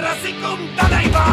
ரசிக்கும் தலைவா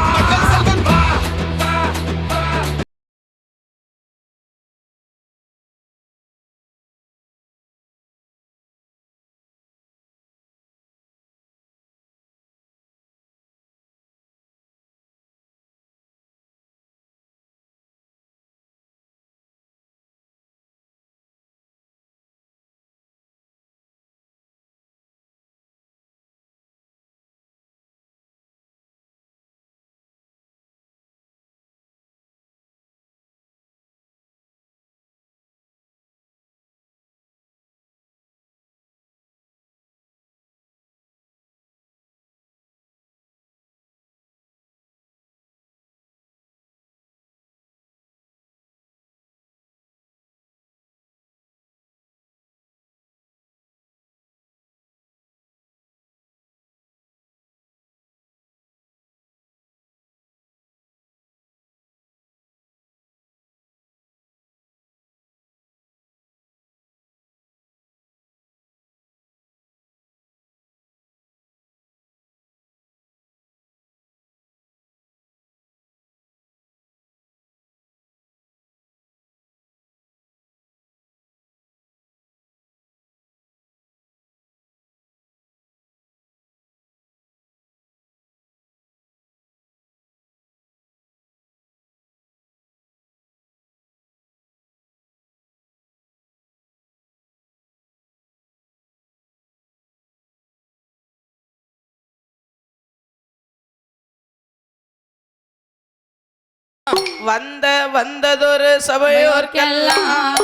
வந்ததொரு சபையோர்க்கெல்லாம்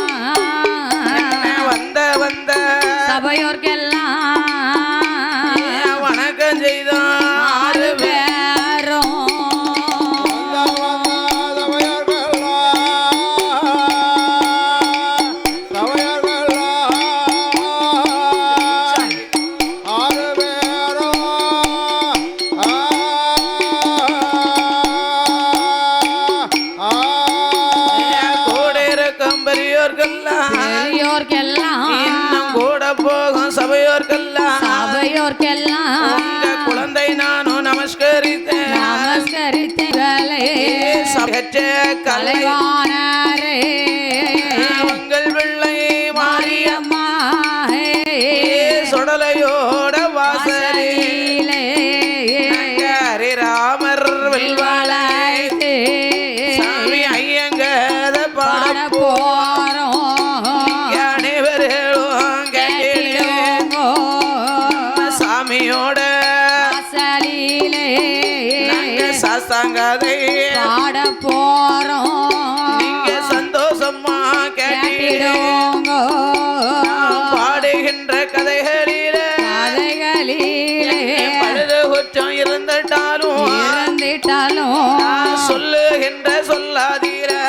வந்த சபையோர்க்கெல்லாம் வணக்கம் செய்தான் 6 பேரும் குழந்தை நானும் நமஸ்கரித்தேன் கலைவானரே உங்கள் பிள்ளை மாரியம்மா சுடலையோட வாசலிலே ஹரிராமர் வெல்வாளை சாமி ஐயங்கத பாட போறோம் சாமியோட சாஸ்தாங்கதை பாட போறோம் நீங்க சந்தோஷமா கேட்டிடுங்க பாடுகின்ற கதைகளிலே பழுது குற்றம் இருந்துட்டாலும் சொல்லுகின்ற சொல்லாதீரே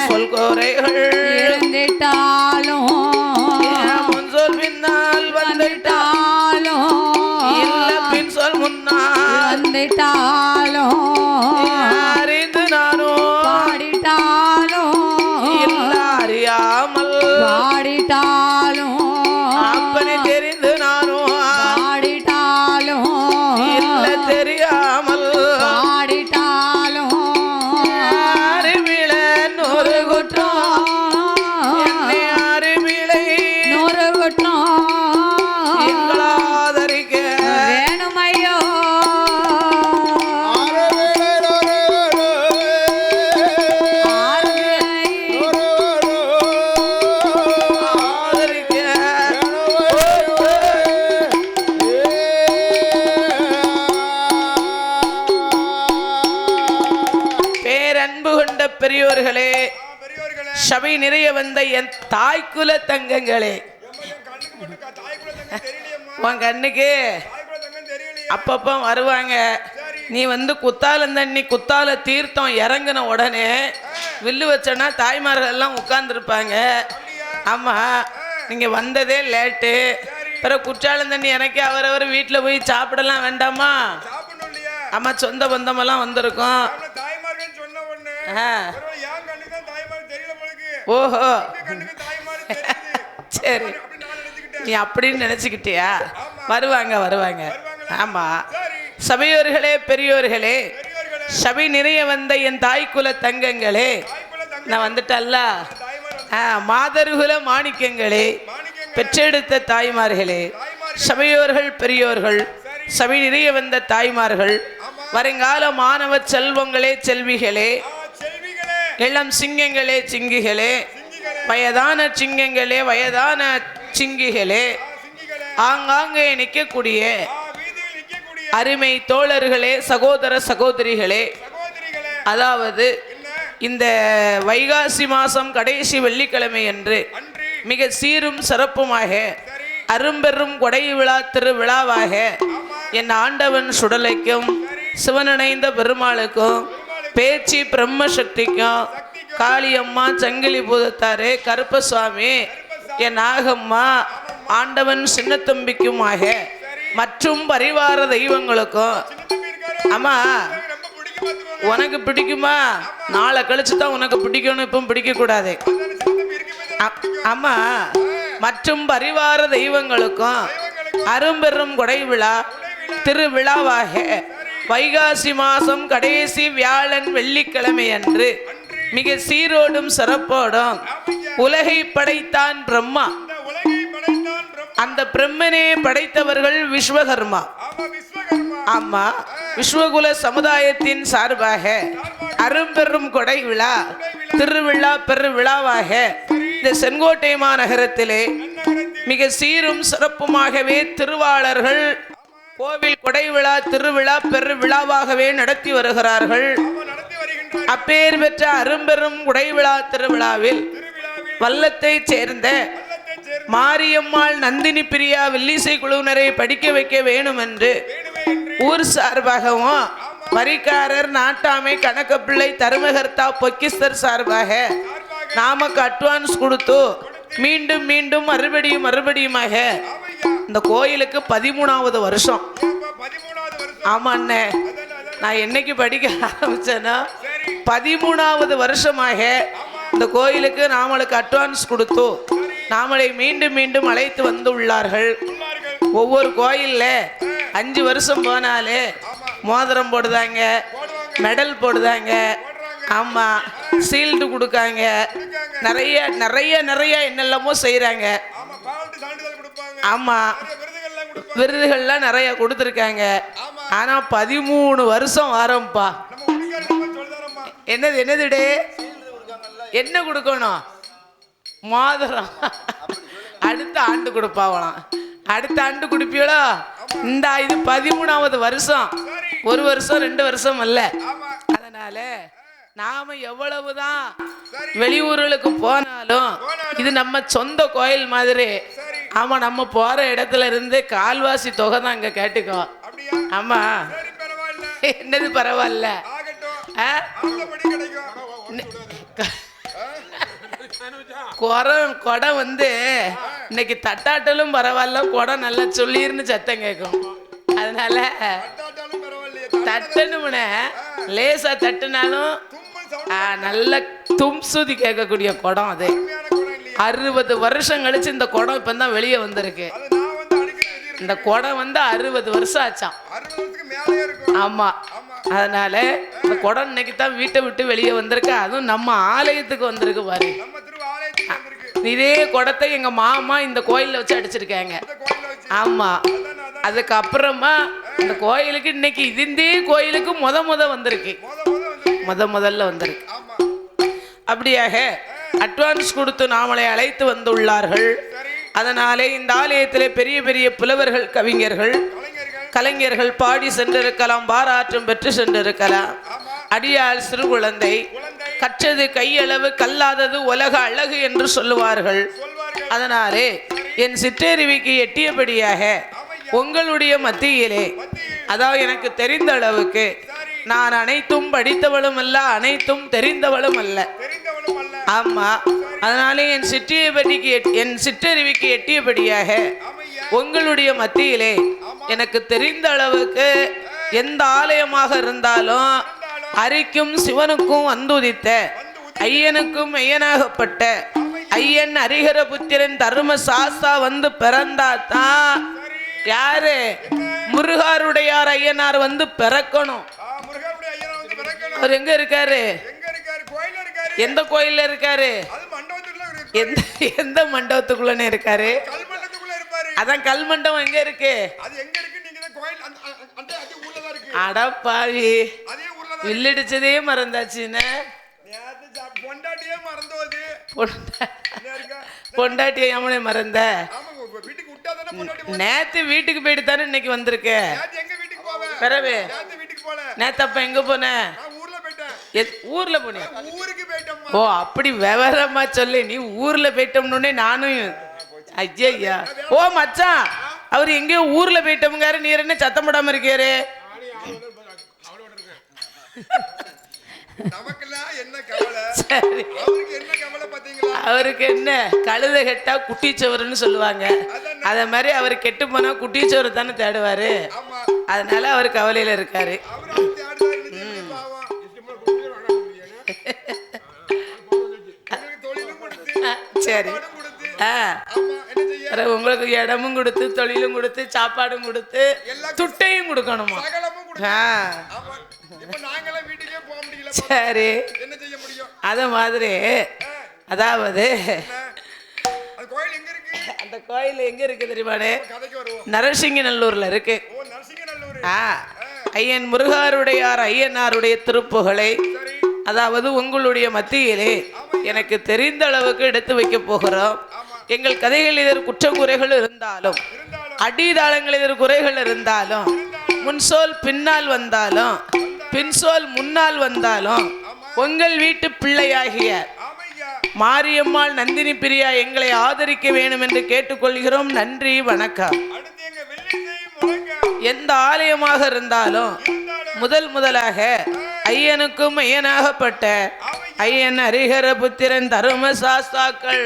சொல் குறைகள் இருந்துட்டாலும் முன்சொல் பின்னால் வந்துட்டாலும் இல்ல பின் சொல் முன்னால் வந்துட்டாலும் அறிந்து நானும் பாடிட்டாலும் இல்ல அறியாமல் பாடிட்டாலும் அப்பனை தெரிந்து நானும் பாடிட்டாலும் இல்ல தெரியாமல் பாடிட்டாலும் அறிவில நூறு குற்றம் என்னை அறிவிலை நூறு குற்றம் எங்களாதரிக்க வேணுமையோ பெரியோர்களே சபை நிறைய வந்த என் தாய்க்குல தங்கங்களே உன் கண்ணுக்கு அப்பப்ப வருவாங்க நீ வந்து குத்தாலந்தண்ணி குத்தால தீர்த்தம் இறங்கின உடனே வில்லு வச்சனா தாய்மார்கள் எல்லாம் உட்கார்ந்துருப்பாங்க ஆமா நீங்க வந்ததே லேட்டு பிறகு குற்றாலந்தண்ணி எனக்கு அவரவர் வீட்டில் போய் சாப்பிடலாம் வேண்டாமா ஆமா சொந்த பந்தமெல்லாம் வந்திருக்கோம் ஓஹோ சரி நீ அப்படின்னு நினைச்சுக்கிட்டியா வருவாங்க வருவாங்க ஆமா சபையோர்களே பெரியோர்களே சபை நிறைய வந்த என் தாய்க்குல தங்கங்களே நான் வந்துட்டல்ல மாதர்குல மாணிக்கங்களே பெற்றெடுத்த தாய்மார்களே சபையோர்கள் பெரியோர்கள் சபை நிறைய வந்த தாய்மார்கள் வருங்கால மாணவ செல்வங்களே செல்விகளே இளம் சிங்கங்களே சிங்கிகளே வயதான சிங்கங்களே வயதான சிங்கிகளே ஆங்காங்கே நிற்கக்கூடிய அருமை தோழர்களே சகோதர சகோதரிகளே அதாவது இந்த வைகாசி மாதம் கடைசி வெள்ளிக்கிழமை அன்று மிக சீரும் சிறப்புமாக அரும்பெரும் கொடை விழா திருவிழாவாக என் ஆண்டவன் சுடலைக்கும் சிவனணைந்த பெருமாளுக்கும் பேச்சு பிரம்மசக்திக்கும் காளியம்மா சங்கிலி பூதத்தாரு கருப்பசுவாமி என் நாகம்மா ஆண்டவன் சின்னத்தம்பிக்குமாக மற்றும் பரிவார தெய்வங்களுக்கும் ஆமா உனக்கு பிடிக்குமா நாளை கழிச்சு தான் உனக்கு பிடிக்கணும் இப்போ பிடிக்க கூடாது ஆமா மற்றும் பரிவார தெய்வங்களுக்கும் அரும்பெரும் கொடை விழா திருவிழாவாக வைகாசி மாதம் கடைசி வியாழன் வெள்ளிக்கிழமை அன்று மிக சீரோடும் சிறப்போடும் உலகை படைத்தான் பிரம்மா அந்த பிரம்மனே படைத்தவர்கள் விஸ்வகர்மா ஆமா விஸ்வகுல சமுதாயத்தின் சார்பாக அரும்பெரும் கொடை விழா திருவிழா பெருவிழாவாக இந்த செங்கோட்டை மாநகரத்திலே மிக சீரும் சிறப்புமாகவே திருவாளர்கள் கோவில் கொடை விழா திருவிழா பெருவிழாவாகவே நடத்தி வருகிறார்கள். அப்பேர் பெற்ற அரும்பெரும் கொடை விழா திருவிழாவில் வல்லத்தை சேர்ந்த மாரியம்மாள் நந்தினி பிரியா வில்லிசை குழுவினரை படிக்க வைக்க வேணும் என்று ஊர் சார்பாகவும் வரிக்காரர் நாட்டாமை கணக்கப்பிள்ளை தருமகர்த்தா பொக்கிஸ்தர் சார்பாக நாமக்கு அட்வான்ஸ் கொடுத்து மீண்டும் மீண்டும் மறுபடியுமாக இந்த கோயிலுக்கு 13வது வருஷம். ஆமா அண்ணே, நான் என்னைக்கு படிக்க ஆரம்பிச்சேன்னா 13வது வருஷமாக இந்த கோயிலுக்கு நாமளுக்கு அட்வான்ஸ் கொடுத்து நாமளை மீண்டும் மீண்டும் அழைத்து வந்து உள்ளார்கள். ஒவ்வொரு கோயில்ல 5 வருஷம் போனாலே மோதிரம் போடுதாங்க, மெடல் போடுதாங்க, ஆமா சீல்டு கொடுக்காங்க, நிறைய நிறைய நிறைய என்னெல்லாமோ செய்யறாங்க. ஆமா விருதுகள்லாம் நிறைய கொடுத்துருக்காங்க. ஆனா 13 வருஷம் வாரம்பா. என்னதுடே என்ன கொடுக்கணும்? மோதிரம். அடுத்த ஆண்டு கொடுப்பாங்களாம். அடுத்த ஆண்டு குடிப்பீங்களோ? இந்த இது 13வது வருஷம். 1 வருஷம் 2 வருஷம் அல்ல. அதனால நாம எவ்வளவுதான் வெளியூர்களுக்கு போனாலும் இது நம்ம சொந்த கோயில் மாதிரி. ஆமா, நம்ம போற இடத்துல இருந்து கால்வாசி தொகை தான் இங்க கேட்டுக்கோ. ஆமா, என்னது பரவாயில்ல. குடம் வந்து இன்னைக்கு தட்டாட்டலும் பரவாயில்ல, குடம் நல்லா சொல்லிருன்னு சத்தம் கேட்கும். அதனால தட்டணும்ன லேசா தட்டுனாலும் நல்ல தும்சுதி கேட்கக்கூடிய குடம். அது 60 வருஷம் கழிச்சு இந்த குடம் இப்பதான் வெளியே வந்திருக்கு. இந்த குடம் வந்து 60 வருஷம் ஆச்சாம். ஆமா, அதனால இந்த குடம் இன்னைக்கு தான் வீட்டை விட்டு வெளியே வந்திருக்கு. அதுவும் நம்ம ஆலயத்துக்கு வந்திருக்கு பாரு. இதே குடத்தை எங்க மாமா இந்த கோயில்ல வச்சு அடிச்சிருக்காங்க. ஆமா, அதுக்கப்புறமா இந்த கோயிலுக்கு இன்னைக்கு இதே கோயிலுக்கு வந்திருக்கு. முதல்ல வந்திருக்கு. அப்படியாக அட்வான்ஸ் கொடுத்து நாமளை அழைத்து வந்துள்ளார்கள். அதனாலே இந்த ஆலயத்திலே பெரிய பெரிய புலவர்கள், கவிஞர்கள், கலைஞர்கள் பாடி சென்றிருக்கலாம், பாராட்டும் பெற்று சென்றிருக்கலாம். அடியால் சிறு குழந்தை, கற்றது கையளவு கல்லாதது உலக அழகு என்று சொல்லுவார்கள். அதனாலே என் சிற்றறிவிக்கு எட்டியபடியாக உங்களுடைய மத்தியிலே, அதாவது எனக்கு தெரிந்த அளவுக்கு, நான் அனைத்தும் படித்தவளும் அல்ல, அனைத்தும் தெரிந்தவளும் அல்ல. ஆமா, அதனாலே என் சிற்றறிவிக்கு எட்டியபடியாக உங்களுடைய மத்தியிலே எனக்கு தெரிந்த அளவுக்கு எந்த ஆலயமாக இருந்தாலும் அரிக்கும் சிவனுக்கும் வந்துதித்த ஐயனுக்கும் ஐயனாகப்பட்ட ஐயன் ஹரிஹர புத்திரன் தர்ம சாஸ்தா வந்து பிறந்தாதான் யாரு? முருகாருடையார் ஐயனார் வந்து பிறக்கணும். முருகனுடைய ஐயனார் வந்து பிறக்கணும். அவர் எங்க இருக்காரு? எங்க இருக்காரு? கோயில்ல இருக்காரு. எந்த கோயில்ல இருக்காரு? அது மண்டபத்துக்குள்ள இருக்காரு. எந்த மண்டபத்துக்குள்ளனே இருக்காரு? கல் மண்டபத்துக்குள்ள இருப்பாரு. அதான் கல் மண்டபம் எங்க இருக்கு? அது எங்க இருக்கு? நீங்க தான் கோயில் அந்த அதே ஊர்ல தான் இருக்கு. அடப்பாவி, அதே ஊர்ல தான். வில்லடிச்சதே மறந்தாச்சுன்னு நேத்து பொண்டாட்டியே மறந்தோது. பொண்டாட்டியை அவனே மறந்த. ஆமா, வீட்டுக்கு விட்டா தானே பொண்டாட்டி. நேத்து வீட்டுக்கு போயிட்டு தானே இன்னைக்கு வந்திருக்க. நேத்து எங்க வீட்டுக்கு போவேன்? பிறவே நேத்து வீட்டுக்கு போல. நேத்து அப்ப எங்க போன? நான் ஊர்ல போயிட்டேன். ஊர்ல போனியா? ஊருக்கு போயிட்டோம்மா. ஓ அப்படி விவரமா சொல்லி நீ ஊர்ல போயிட்டோம்னு நானும் ஐயா. ஓ மச்சான், அவர் எங்கேயோ ஊர்ல போயிட்டோம்காரு, நீர் என்ன சத்தம் போடாம இருக்காரு? நமக்கெல்லாம் என்ன கவலை? சரி, அவருக்கு என்ன கவலை பாத்தீங்களா? அவருக்கு என்ன, கழுத கெட்டா குட்டிச்சவருன்னு சொல்லுவாங்க. அத மாதிரி அவர் கெட்டு போனா குட்டிச்சவரு தானே தேடுவாரு. ஆமா, அதனால அவர் கவலையில இருக்காரு. அவரு தேடுறாரு. பாவம் தொழிலும் கொடுத்து சரி, கொடுத்து. ஆ, ஆமா, என்ன செய்ய? உங்களுக்கு இடமும் கொடுத்து தொழிலும் கொடுத்து சாப்பாடும் கொடுத்து துட்டையும் கொடுக்கணுமா? சகலமும் கொடுத்து. ஆ, ஆமா, இப்ப நாங்கெல்லாம் வீட்டுக்கே போக முடியல. சரி, என்ன செய்ய முடியும்? அத மாதிரி அதாவது அந்த கோயில் எங்க இருக்கு? அந்த கோயில் எங்க இருக்கு தெரியுமானே? கதைக்கு வருவோம். நரசிங்கநல்லூர்ல இருக்கு. ஓ, நரசிங்கநல்லூர். ஆ, ஐயன் முருகாருடையார் ஐயனாருடைய திருப்புகளை சரி. அதாவது உங்களுடைய மத்தியிலே எனக்கு தெரிந்த அளவுக்கு எடுத்து வைக்க போகிறோம். எங்கள் கதைகள் இதற்கு குற்றங்குறைகள் இருந்தாலும், அடிதாளங்கள் இதற்கு குறைகள் இருந்தாலும், முன்சோல் பின்னால் வந்தாலும், பின்சோல் முன்னால் வந்தாலும், உங்கள் வீட்டு பிள்ளையாகிய ஆமையா. மாரியம்மாள் நந்தினி பிரியா எங்களை ஆதரிக்க வேண்டும் என்று கேட்டுக்கொள்கிறோம். நன்றி, வணக்கம். அடுத்து எங்க வெள்ளிசை முழங்க. எந்த ஆலயமாக இருந்தாலும் முதலாக ஐயனுக்கும் ஐயனாகப்பட்ட ஐயன் ஹரிஹர புத்திரன் தரும சாஸ்தாக்கள்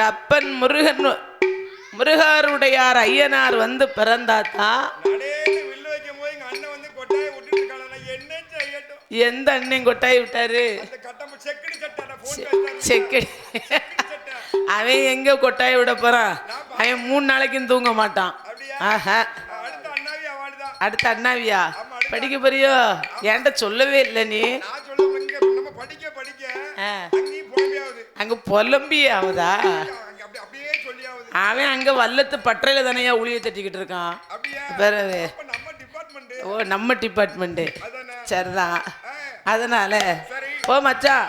அப்பன் முருகாருடையார் ஐயனார் வந்து பிறந்தாத்தான். நடேன்னு வில்லு வைக்கும் போது எங்க அண்ணன் வந்து கொட்டாயை விட்டுட்டு இருக்காங்க. நான் என்ன செய்யட்டும்? எந்த அண்ணன் கொட்டாய் விட்டாரு? அந்த கட்டம் செக்கடி சட்டை போன் பேசுறாரு. செக்கடி. அவன் எங்க கொட்டாய் விட போறான்? அவன் 3 நாளைக்கும் தூங்க மாட்டான். ஆஹா, அடுத்த அண்ணாவி அவார்டுதான். அடுத்த அண்ணாவியா படிக்க போறியோ? என்கிட்ட சொல்லவே இல்லை நீ. நான் சொல்லுவேன், இங்க நம்ம படிக்க படிக்க அங்கேயும் புலம்பியாவது. அங்க பொலம்பி ஆகுதா? அப்படியே சொல்லியாவது. அவன் அங்க வல்லத்து பற்றையில தானையா உளிய தட்டிக்கிட்டு இருக்கான். அப்படியா? பிறகு அப்ப நம்ம டிபார்ட்மெண்ட். ஓ, நம்ம டிபார்ட்மெண்ட். அதானே. சரிதான். அதனால ஓ மச்சான்,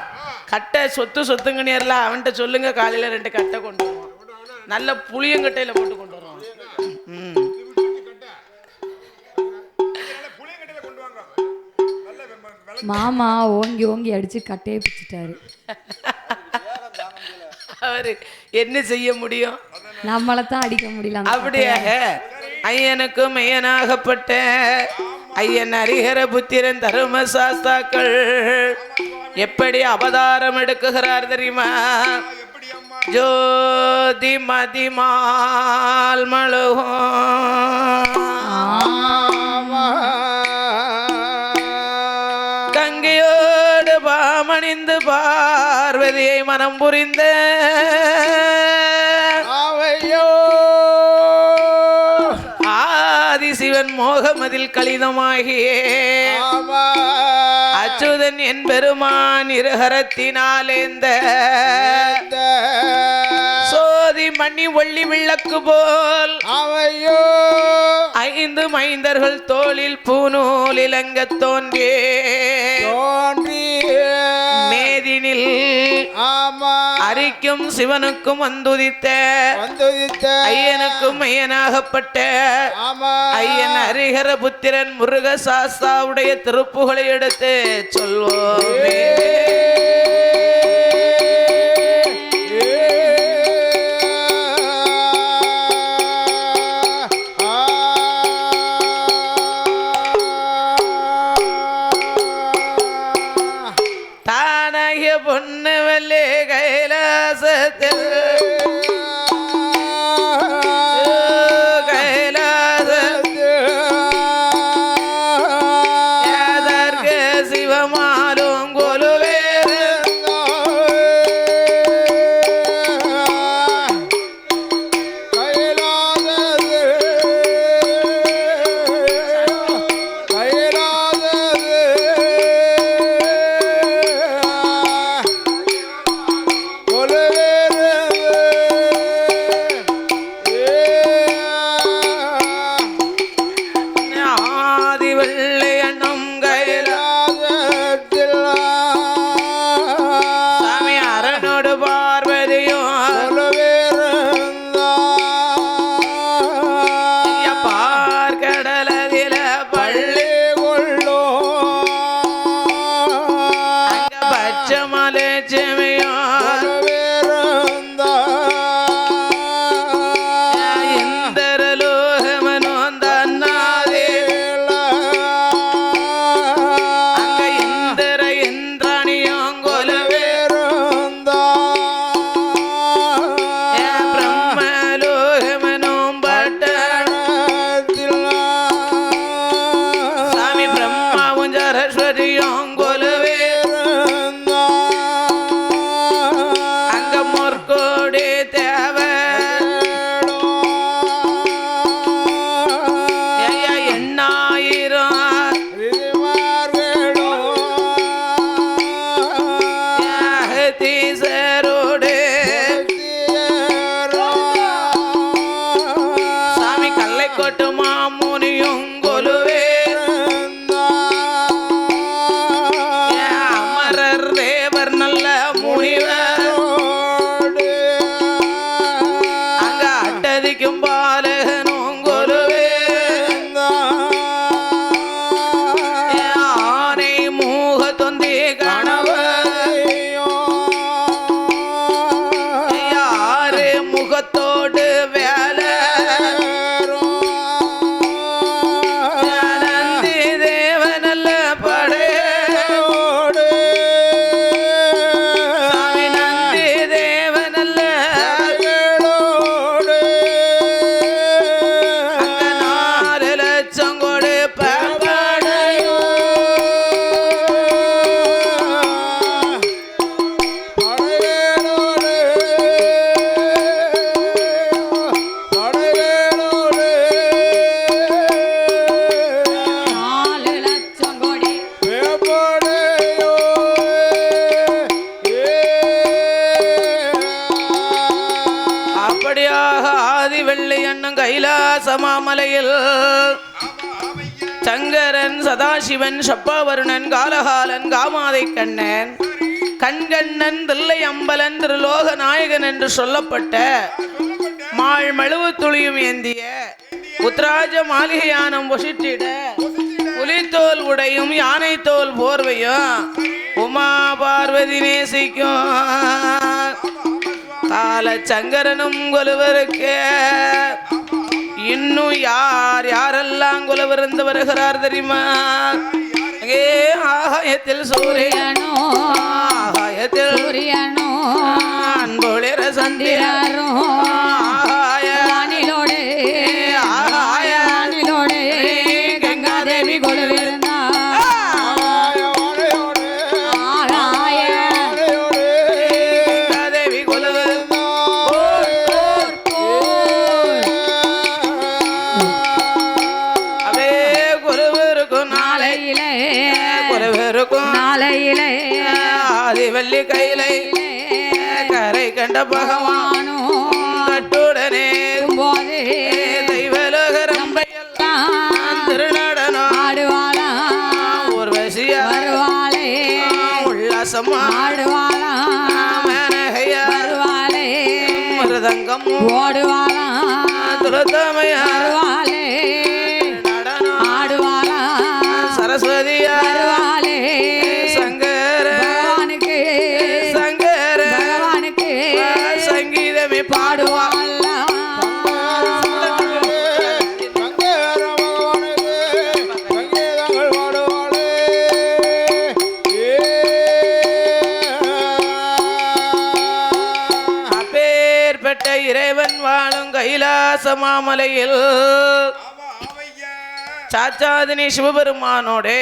கட்டை சொத்துங்க நேரலாம் அவன்கிட்ட சொல்லுங்க, காலையில 2 கட்டை கொண்டு வருவான். நல்ல புளியங்கட்டையில போட்டு கொண்டு வருவான். மாமா ஓங்கி ஓங்கி அடிச்சு கட்டையை பிடிச்சிட்டாரு. அவரு என்ன செய்ய முடியும்? நம்மளைத்தான் அடிக்க முடியல. அப்படியாக ஐயனுக்கும் ஐயனாகப்பட்ட ஐயன் ஹரிஹர புத்திரன் தரும சாஸ்தாக்கள் எப்படி அவதாரம் எடுக்குகிறார் தெரியுமா? ஜோதி மதிமால் மழுகும் கங்கையோடு பாமணிந்து பார்வதியை மனம் புரிந்த ஆதிசிவன் மோகமதில் கலிதமாகியே அச்சுதன் என் பெருமான் இருகரத்தினாலேந்த சோதி மணி ஒள்ளி விளக்கு போல் அவையோ 5 மைந்தர்கள் தோளில் பூநூல் இலங்க தோன்றி மேதினில் அரிக்கும் சிவனுக்கும் வந்துதித்த ஐயனுக்கும் ஐயனாகப்பட்ட ஐயன் ஹரிஹர புத்திரன் முருக சாஸ்தாவுடைய திருப்புகளை எடுத்து சொல்வோமே. தானாகிய பொண்ணு வல்லே கைலாசத்தில் சிவமாலும் கொலுவே மாமலையில் சங்கரன் சதாசிவன் சப்பாவருணன் காலகாலன் காமாதை கண்ணன் கண்கண்ணன் தில்லை அம்பலன் திருலோக நாயகன் என்று சொல்லப்பட்ட மாள் மழுவு துளியும் ஏந்திய உத்ராஜ மாளிகையானம் பொசிட்டிட புலித்தோல் உடையும் யானை தோல் போர்வையும் உமா பார்வதி நேசிக்கும் கால சங்கரனும் கொலுவருக்கு இன்னும் யார் யாரெல்லாம் கொலுவிருந்து வருகிறார் தெரியுமா? அங்கே ஆகாயத்தில் சூரியனோ ஆகாயத்தில் சூரியனோ அன்பொளிர சந்திரனோ ஆகாயனிலோடு ஆகாயனிலோடு கங்காதேவி கொலுவிருந்தா நாளையிலே ஆதிவல்லி கையிலே கரை கண்ட பகவானோ கட்டுடனே போதே தெய்வலோகரம்பையெல்லாம் திருநடனம் ஆடுவாளா ஊர்வசியா வருவாளே உல்லாசமா ஆடுவாளா மேனகையா வருவாளே மிருதங்கம் ஓடுவாளா துரத்தமையா வருவாளே நடனம் ஆடுவாளா சரஸ்வதியா வருவாளே சங்கர பகவானுக்கு சங்கர பகவானுக்கு சங்கீதமே பாடுவாள் அப்பேற்பட்ட இறைவன் வாழும் கைலாச மாமலையில் சாச்சாதினி சிவபெருமானோடு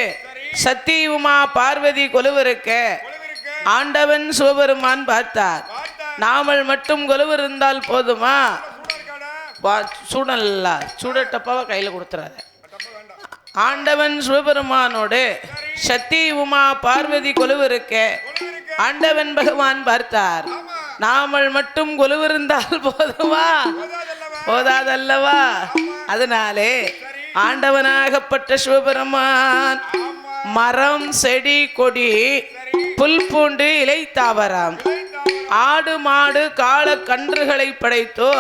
சத்தி உமா பார்வதி கொலுவிருக்க ஆண்டவன் சிவபெருமான் பார்த்தார். நாமல் மட்டும் கொலுவிருந்தால் போதுமா? சூடல்ல சூடட்டப்பாவை கையில் கொடுத்துறாரு. ஆண்டவன் சிவபெருமானோடு சத்தி உமா பார்வதி கொலுவிருக்க ஆண்டவன் பகவான் பார்த்தார். நாமல் மட்டும் கொலுவிருந்தால் போதுமா? போதாதல்லவா? அதனாலே ஆண்டவனாகப்பட்ட சிவபெருமான் மரம் செடி கொடி புல் பூண்டு இலை தாவரம் ஆடு மாடு கால கன்றுகளை படைத்தோ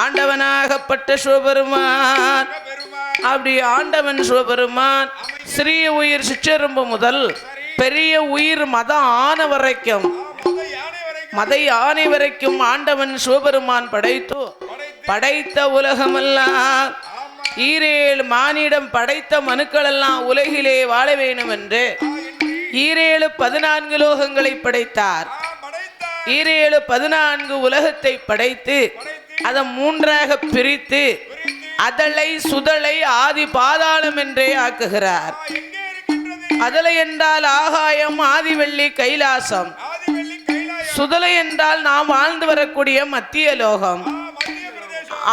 ஆண்டவனாகப்பட்ட சிவபெருமான். அப்படி ஆண்டவன் சிவபெருமான் சிறிய உயிர் சிற்றெரும்பு முதல் பெரிய உயிர் மதம் ஆன வரைக்கும் மதை யானை வரைக்கும் ஆண்டவன் சிவபெருமான் படைத்து படைத்த உலகமெல்லாம் ஈரேழு மானிடம் படைத்த மனுக்கள் எல்லாம் உலகிலே வாழ வேண்டும் என்று ஈரேழு 14 லோகங்களை படைத்தார். ஈரேழு 14 உலகத்தை படைத்து அதை 3ஆக பிரித்து அதலை சுதலை ஆதி பாதாளம் என்றே ஆக்குகிறார். அதலை என்றால் ஆகாயம் ஆதிவெள்ளி கைலாசம், சுதலை என்றால் நாம் வாழ்ந்து வரக்கூடிய மத்திய லோகம்,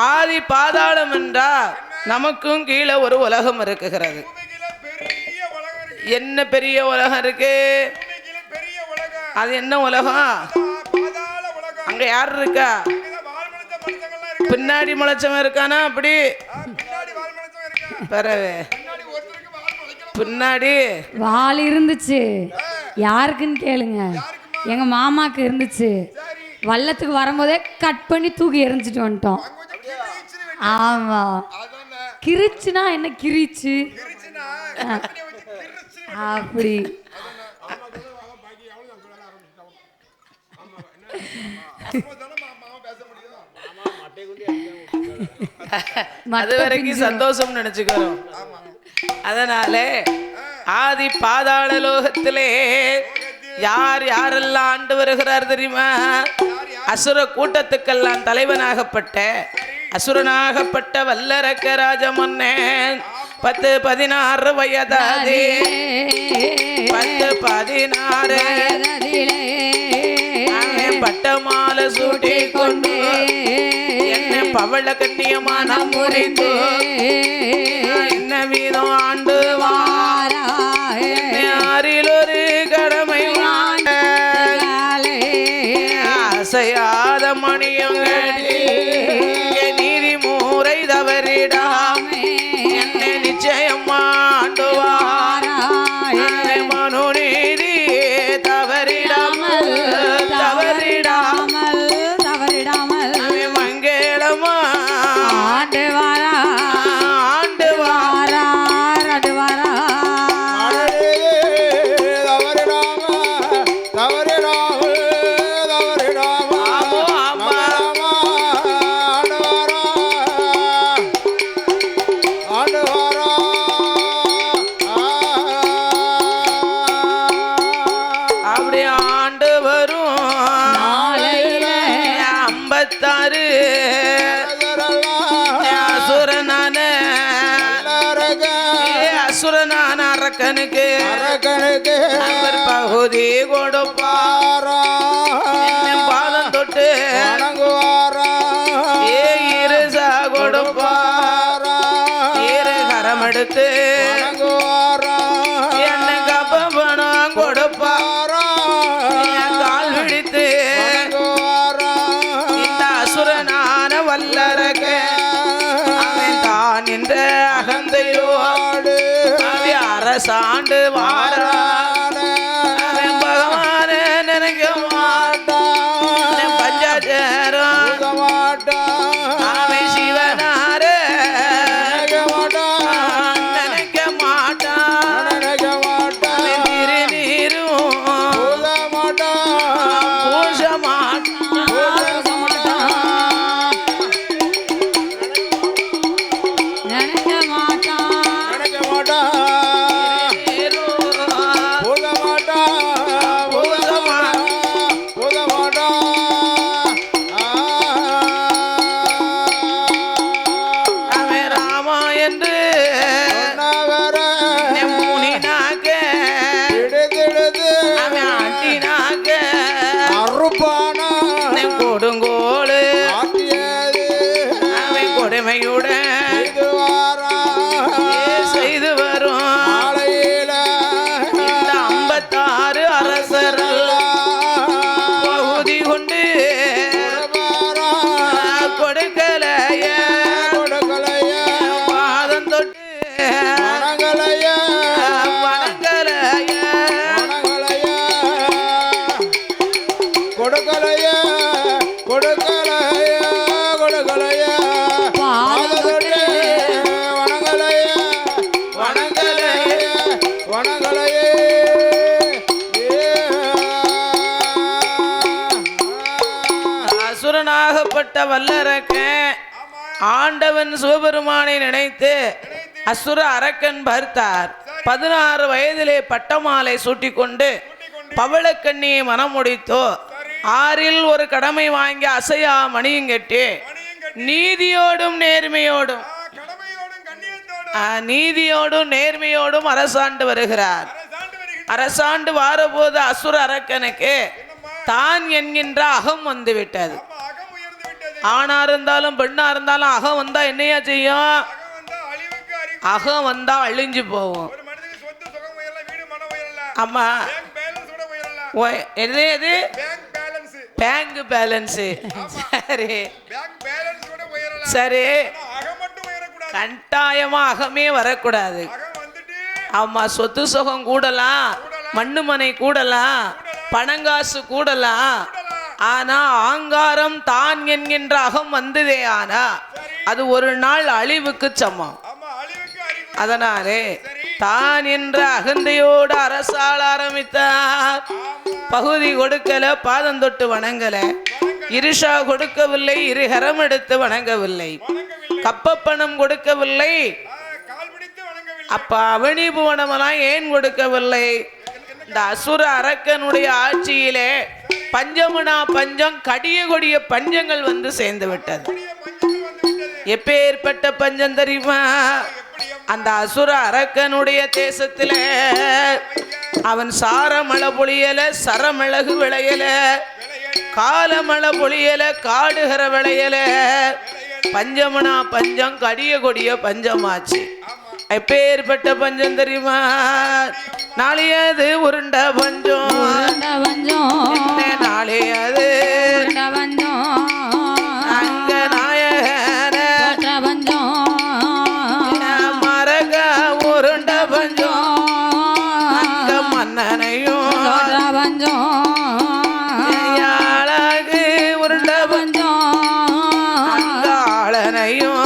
ஆதி பாதாளம் என்றால் நமக்கும் கீழே ஒரு உலகம் இருக்குகிறது. என்ன பெரிய உலகம் இருக்கு? அது என்ன உலகம்? அங்க யார் இருக்கா? பின்னாடி முளைச்சவன் இருக்கானா? அப்படி பரவே பின்னாடி வால் இருந்துச்சு. யாருக்குன்னு கேளுங்க. எங்க மாமாக்கு இருந்துச்சு. வள்ளத்துக்கு வரும்போதே கட் பண்ணி தூக்கி எரிஞ்சிட்டு வந்துட்டோம். ஆமா, கிரிச்சுனா என்ன? கிரிச்சு அப்படி அது வரைக்கும் சந்தோஷம் நினைச்சுக்கிறோம். அதனாலே ஆதி பாதாள லோகத்திலே யார் யாரெல்லாம் ஆண்டு வருகிறார் தெரியுமா? அசுர கூட்டத்துக்கெல்லாம் தலைவனாகப்பட்ட அசுரனாகப்பட்ட வல்லரக்க ராஜமன்னன் 10-16 வயதாதே 10-16 பட்டமாலை சூட்டி கொண்டு என்ன பவள கண்ணியமான முறைத்து என்ன வீதம் ஆண்டு வாரில் ஒரு கடமை ஆசையாத மணியங்கள் நீதி மூரை தவறிடா ஆண்டு வாரா அப்படி ஆண்டு வரும் நாளையில 56 அசுரனான அசுரனான அரக்கனுக்கு அரக்கனுக்கு அவர் பகுதி கொடுப்பாரா பாதம் தொட்டு வணங்குவாரா இருசா கொடுப்பாரா இரு கரம் எடுத்து வணங்குவாரா என்ன கப்ப பணம் கொடுப்பாரா கால் விழித்து வணங்குவாரா இந்த அசுரனான வல்லரக அவன் தான் என்ற அகந்தையோடு அவை அரசாண்டு வாரான அவன் பகவான நினைக்க மாட்டான் பஞ்சாச்சரம் அவன் சிவனார நினைக்க மாட்டான் அவன் திருநீரும் பூச மாட்டான் நினைக்க மாட்டான் அவன் ராமா என்று முனினாக்க அவன் ஆட்டினாக்க கொடுங்கோளு அவன் கொடுமையுடன் செய்து வரும் இந்த 56 அரசர்கள் பகுதி கொண்டு கொடுக்கலைய பாதம் தொட்டு வணங்கலைய கொடுக்கலைய கொடுக்கலைய கொடுக்கலைய பாதத்தொட்டு வணங்கலைய வணங்கலைய வணங்கலைய அசுரனாகப்பட்ட வல்லரக்கன் ஆண்டவன் சிவபெருமானை நினைத்து அசுர அரக்கன் பார்த்தார் 16 வயதிலே பட்டமாலை சூட்டிக்கொண்டு பவளக்கண்ணியை மனம் முடித்தோ ஆறில் ஒரு கடமை வாங்கி அசையா மணியும் கட்டி நீதியோடும் நேர்மையோடும் கடமையோடும் கண்ணியத்தோடும் நீதியோடும் நேர்மையோடும் அரசாண்டு வருகிறார். அரசாண்டு வாரபோது அசுர அரக்கனுக்கு தான் என்கின்ற அகம் வந்து விட்டது. அகம் உயர்ந்து விட்டது. ஆணா இருந்தாலும் பெண்ணா இருந்தாலும் அகம் வந்தா என்னையா செய்யும்? அகம் வந்தா அழிவுக்கு அறிவு. அகம் வந்தா அழிஞ்சு போகும். ஒரு மனிதனுக்கு சொத்து சுகம் உயரல, வீடு மனம் உயரல, ஆமா, பேங்க் பேலன்ஸ் கூட உயரல. எது எது பேங்க் பேலன்ஸ், பேங்க் பேலன்ஸ். சரி பேங்க் பேலன்ஸ் கூட உயரல. சரி, ஆனா அகம் மட்டும் உயரக்கூடாது. கட்டாயமா அகமே வரக்கூடாது. அகம் வந்துட்டு ஆமா, சொத்து சுகம் கூடலாம், மண்ணு மனை கூடலாம், பணங்காசு கூடலாம், ஆனா ஆங்காரம் தான் என்கின்ற அகம் வந்ததே ஆனா அது ஒரு நாள் அழிவுக்கு சமம். ஆமா, அழிவுக்கு அறிவு. அதனாலே தான் என்ற அகந்தையோடு அரசால் ஆரம்பித்தார். பகுதி கொடுக்கல, பாதம் தொட்டு வணங்கல, இருஷா கொடுக்கவில்லை, இருகரம் எடுத்து வணங்கவில்லை, கப்பப்பணம் கொடுக்கவில்லை, கால் பிடித்து வணங்கவில்லை. அப்ப அவனி புவனமெல்லாம் ஏன் கொடுக்கவில்லை? இந்த அசுர அரக்கனுடைய ஆட்சியிலே பஞ்சமுனா பஞ்சம், கடிய கொடிய பஞ்சங்கள் வந்து சேர்ந்து விட்டது. பஞ்சங்கள் வந்து விட்டது. எப்பேற்பட்ட பஞ்சம் தெரியுமா? அந்த அசுர அரக்கனுடைய தேசத்திலே அவன் சாரமழை பொழியல, சரமிளகு விளையல, காலமழை பொழியல, காடுகிற விளையல, பஞ்சமுனா பஞ்சம், கடிய கொடிய பஞ்சமாச்சு. எப்பேற்பட்ட பஞ்சம் தெரியுமா? நாளையது உருண்ட பஞ்சம், நாளையது அங்க நாயகன மரக உருண்ட பஞ்சம், அங்க மன்னனையும் அழகு உருண்ட பஞ்சம், அங்க ஆளனையும்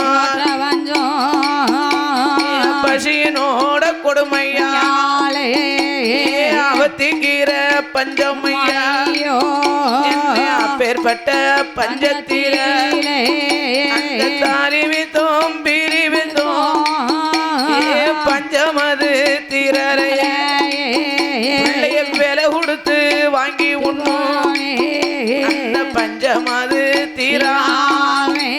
பசியினோட கொடுமையா அவத்திக்கிற பஞ்சமையா. அப்பேற்பட்ட பஞ்சத்தில தாரிவித்தோம் பிரிவித்தோம் பஞ்சமது திரளைய பிள்ளைய விலை கொடுத்து வாங்கி உண்ணும் அந்த பஞ்சமது தீராமே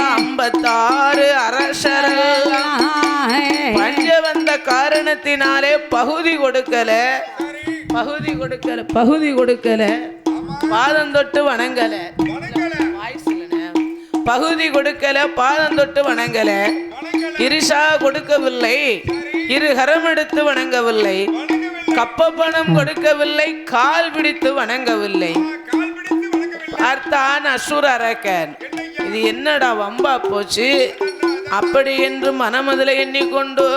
56 அரசரெல்லாம் பஞ்ச வந்த காரணத்தினாலே பகுதி கொடுக்கல பாதம் தொட்டு வணங்கல பகுதி கொடுக்கல பாதம் தொட்டு வணங்கல இருஷா கொடுக்கவில்லை இரு கரம் எடுத்து வணங்கவில்லை கப்ப பணம் கொடுக்கவில்லை கால் பிடித்து வணங்கவில்லை பார்த்தான் அசுர அரக்கன் இது என்னடா வம்பா போச்சு அப்படி என்று மனமதில் எண்ணிக்கொண்டு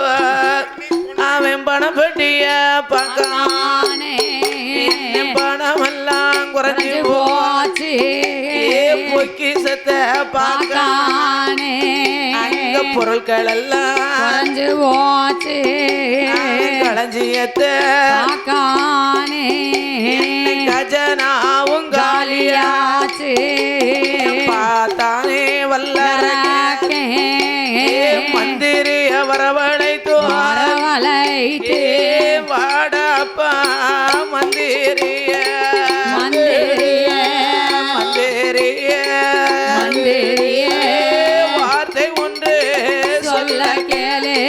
அவன் பணப்பட்டிய பார்க்கானே பணமெல்லாம் குறைஞ்சி போச்சு பொக்கிசத்தை பார்க்கானே அங்க பொருட்கள் எல்லாம் குறைஞ்சு போச்சு களஞ்சியத்தை பார்க்கானே கஜனாவும் காலியாச்சு பார்த்தானே வல்லரக்கே மந்திரிய வரவழைத்து வாடப்பா மந்திரிய வார்த்தை ஒன்று சொல்ல கேளே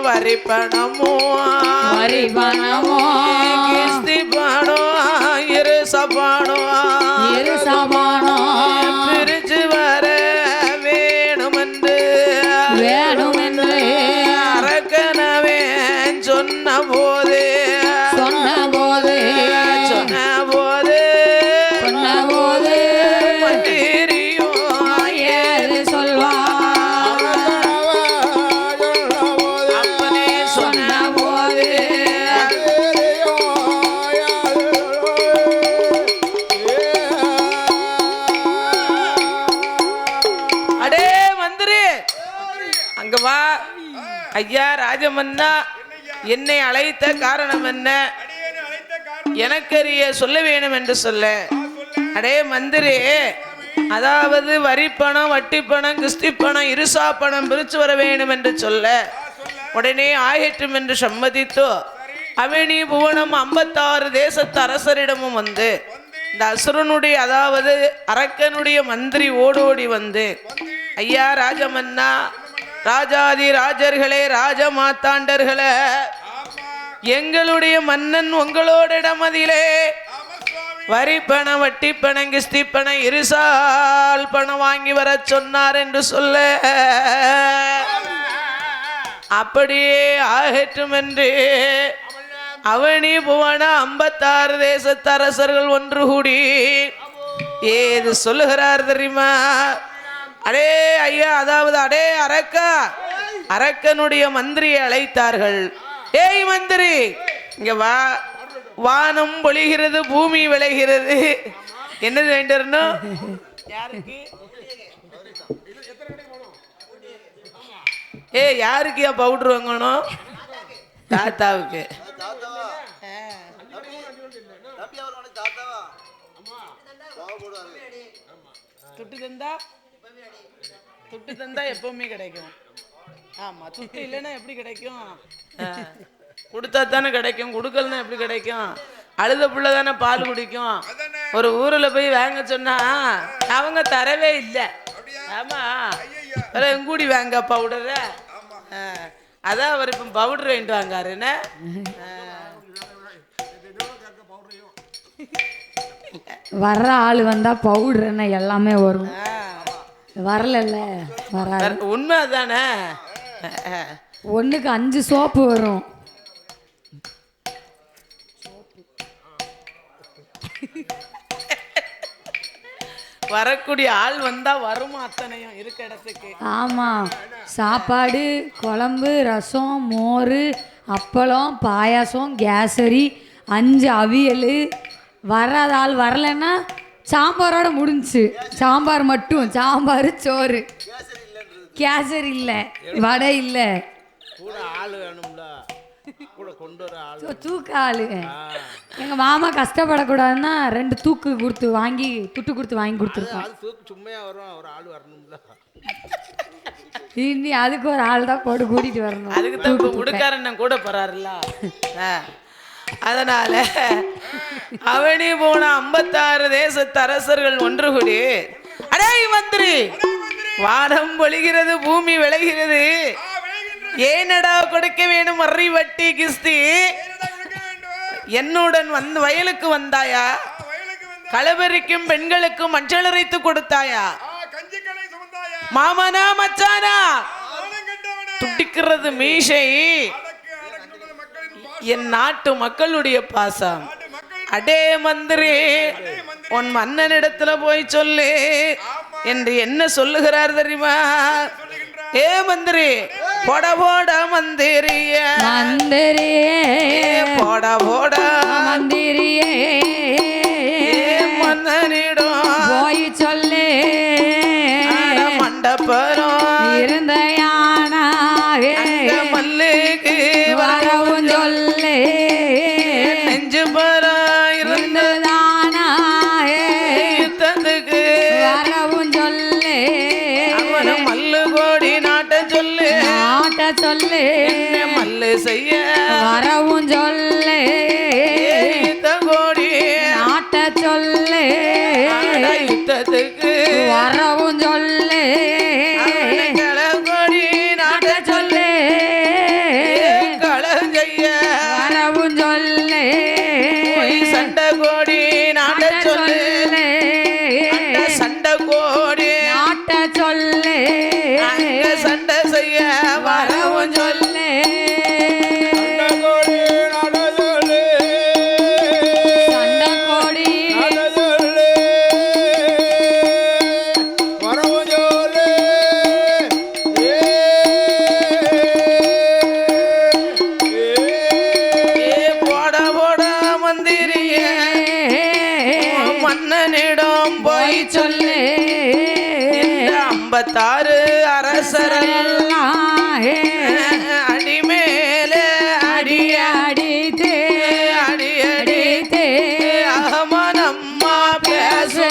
வரி பணமோ கிஸ்தி பணம் இருசபானோ பிரிச்சு வர வேணுமென்று அரக்கனவே சொன்ன போது மந்திரியும் ஏது சொல்வா ஐயா ராஜமன்னா என்னை அழைத்த காரணம் என்ன எனக்கறிய சொல்ல வேணும் என்று சொல்ல அடே மந்திரி அதாவது வரி பணம் வட்டி பணம் கிஸ்தி பணம் இருசா பணம் பிரிச்சு வர வேண்டும் என்று சொல்ல உடனே ஆகட்டும் என்று சம்மதித்தோ அவனி புவனம் 56 தேசத்து அரசரிடமும் வந்து இந்த அசுரனுடைய அதாவது அரக்கனுடைய மந்திரி ஓடோடி வந்து ஐயா ராஜமன்னா ராஜாதி ராஜர்களே ராஜ மாத்தாண்டர்களே எங்களுடைய மன்னன் உங்களோட இடமதிலே வரி பணம் வட்டி பணம் கிஸ்தி பணம் இருசால் பணம் வாங்கி வர சொன்னார் என்று சொல்ல அப்படியே ஆகட்டும் என்று அவனி புவன 56 தேசத்து அரசர்கள் ஒன்று கூடி ஏது சொல்லுகிறார் தெரியுமா அடே ஐயா அதாவது அடே அரக்கனுடைய மந்திரியை அழைத்தார்கள் ஏய் மந்திரி இங்க வா வானம் பொழிகிறது பூமி விளைகிறது என்னது வேண்டணும் யாருக்கு யாருக்கு பவுடர் வாங்கணும் தாத்தாவுக்கு துட்டு தந்தா எப்பவுமே கிடைக்கும் ஆமா துட்டு இல்லைன்னா எப்படி கிடைக்கும் கொடுத்தா தானே கிடைக்கும் கொடுக்கலன்னா எப்படி கிடைக்கும் அழுத புள்ள தானே பால் குடிக்கும் ஒரு ஊர்ல போய் வாங்க சொன்னா அவங்க தரவே இல்லை ஆமா எங்கூடி வாங்க பவுடர அதான் அவர் இப்ப பவுடர் வாங்கிட்டு வாங்காரு என்ன வர்ற ஆள் வந்தா பவுடர் என்ன எல்லாமே வரும் வரல வராது உண்மை அதானே ஒண்ணுக்கு 5 சோப்பு வரும் வரக்கூடிய ஆள் வந்தா வருமா அத்தனையும் இருக்க இடத்துக்கு ஆமா சாப்பாடு குழம்பு ரசம் மோர் அப்பளம் பாயாசம் கேசரி 5 அவியல், வராத ஆள் வரலைன்னா சாம்பாரோட முடிஞ்சுச்சு. சாம்பார் மட்டும், சாம்பார் சோறு, கேசரி இல்லை, வடை இல்லை, கூட ஆளு வேணும்ல, கூட கொண்டு வர ஆளு, தூக்க ஆளு. எங்கள் மாமா கஷ்டப்படக்கூடாதுன்னா 2 தூக்கு கொடுத்து வாங்கி துட்டு கொடுத்து வாங்கி கொடுத்துருக்கோம். அது தூக்கு சும்மையா வரும், ஒரு ஆள் வரணும்ல. இனி அதுக்கு ஒரு ஆள் தான் போட்டு கூட்டிட்டு வரணும். அதுக்கு தான் இப்போ உடுக்காரன் கூட போறாருல்ல. அதனால அவனி போன 56 தேசத்து அரசர்கள் ஒன்று கூடி, அடே மந்திரி, வானம் பொழிகிறது, பூமி விளைகிறது, ஏனடா கொடுக்க வேணும் மறி வட்டி கிஸ்தி, என்னுடன் வந்து வயலுக்கு வந்தாயா, களபரிக்கும் பெண்களுக்கும் மஞ்சள் அரைத்து கொடுத்தாயா, மாமனா மச்சானா, துடிக்கிறது மீசை, என் நாட்டு மக்களுடைய பாசம். அடே மந்திரி, உன் மன்னனிடத்துல போய் சொல்லு என்று என்ன சொல்லுகிறார் தெரியுமா? ஏ மந்திரி, போட போட மந்திரியே, மந்திரியே, போட போட மந்திரியே, மன்னனிடம் போய் சொல்லு மண்டபரம் இருந்த யானாவே மல்லுக்கு வரவும் சொல்லு, நெஞ்சு பரம் இருந்ததானாவே யுத்தத்துக்கு வரவும் சொல்லு, அவன மல்லு கோடி நாட்ட சொல்லு, நாட்ட சொல்லு, மல்லு செய்ய வரவும் சொல்லு, கோடி நாட்ட சொல்லு, யுத்தத்துக்கு வரவும் சொல்லு, கோடி நாட்ட சொல்லு, களம் செய்ய வரவும் சொல்லு, சண்டை கோடி நாட்ட சொல்லு, சண்டை கோடி நாட்ட சொல்லு, அங்க சண்டை செய்ய வரவும் சொல்லு. மன்னனிடம் போய் சொல்லு, 56 அரசரெல்லாம் அடிமேலே அடிய அடித்தே அடி அடித்தே அகமனம்மா பேசு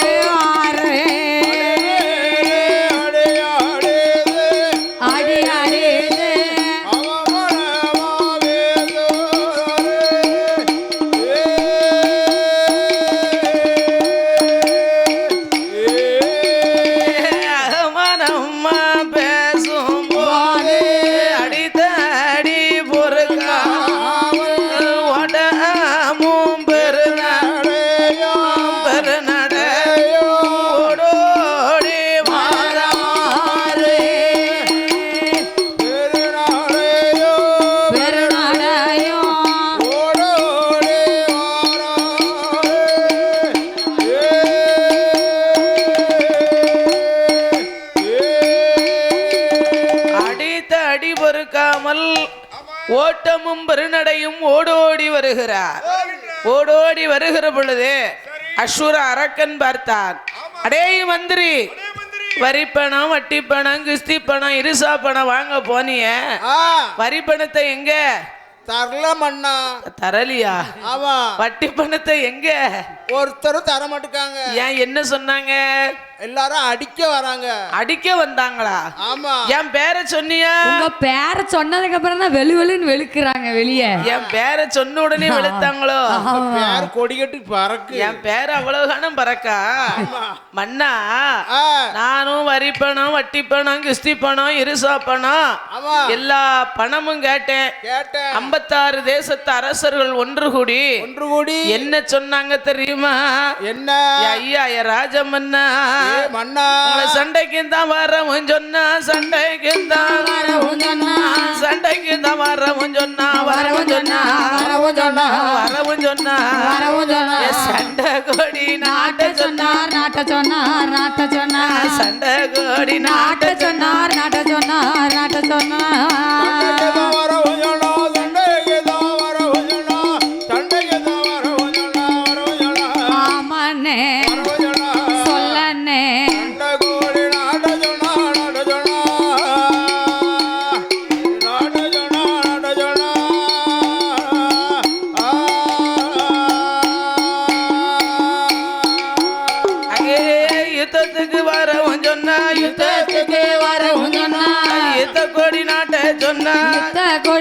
அடி அடித்தே ஓட்டமும் பெருநடையும் ஓடோடி வருகிறார். ஓடோடி வருகிற பொழுது அசுர அரக்கன் பார்த்தான். அடே மந்திரி, வரி பணம், வட்டி பணம், கிஸ்தி பணம், இருசா பணம் வாங்க போனிய, வரி பணத்தை எங்க தரல மண்ணா? தரலியா? ஆமா. வட்டி பணத்தை எங்க? ஒருத்தரும் தர மாட்டுக்காங்க. ஏன், என்ன சொன்னாங்க? எல்லாரும் அடிக்க வராங்க. அடிக்க வந்தாங்களா? ஆமா. என் பேரை சொன்னியா? உங்க பேரை சொன்னதுக்கு அப்புறம் தான் வெளுவெளுன்னு வெளுக்குறாங்க வெளியே. என் பேரை சொன்ன உடனே வெளுத்தாங்களோ? பேர் கொடி கட்டி பறக்கு. என் பேர் அவ்வளவு காணம் பறக்கா? மன்னா, நானும் வரி பணம், வட்டி பணம், கிஸ்தி பணம், இருசா பணம், எல்லா பணமும் கேட்டேன். 56 தேசத்து அரசர்கள் ஒன்று கூடி என்ன சொன்னாங்க தெரியுமா? என்ன? ஐயா ராஜமன்னா, சண்டைக்கு தான் வரவும் சொன்னா, சண்டைக்கு தான் வரவும் சொன்னா, சண்டைக்கு தான் வரவும் சொன்னா, வரவும் சொன்னா, வரவும் சொன்னா, வரவும் சொன்னா, வரவும் சொன்னா, சண்டை கோடி நாட்ட சொன்னார், நாட்ட சொன்னார், நாட்ட சொன்னார், சண்டை கோடி நாட்ட சொன்னார், நாட்ட சொன்னார், நாட்ட சொன்னார், வரவும் சொன்னா, சண்டைக்கு தான் வரவும் சொன்னா, சண்டைக்கு தான்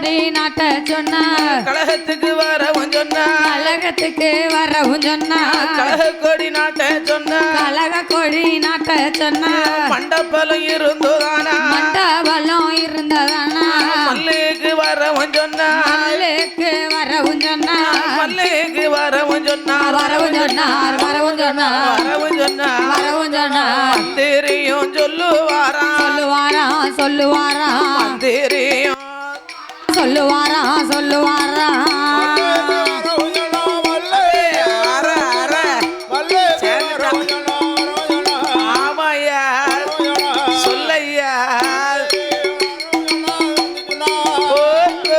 கொடி நாட்ட சொன்னா கழகத்துக்கு வரவும் சொன்னா கழகத்துக்கு வரவும் சொன்னா கழக கொடி நாட்ட சொன்னா கழக கொடி நாட்ட சொன்னா மண்டபலம் இருந்துதானா மண்டபலம் இருந்ததானா மல்லிகைக்கு வரவும் சொன்னா மல்லுக்கு வரவும் சொன்னா மல்லிகைக்கு வரவும் சொன்னா வரவும் சொன்னார் வரவும் சொன்னார் வரவும் சொன்னா வரவும் சொன்னார் மந்திரியும் சொல்லுவாரா சொல்லுவாரா சொல்லுவாரா மந்திரியும் சொல்லுவாரா சொல்லுவாரா அற, அற. ஆமாய்யா சொல்லையா ஓ, ஓ.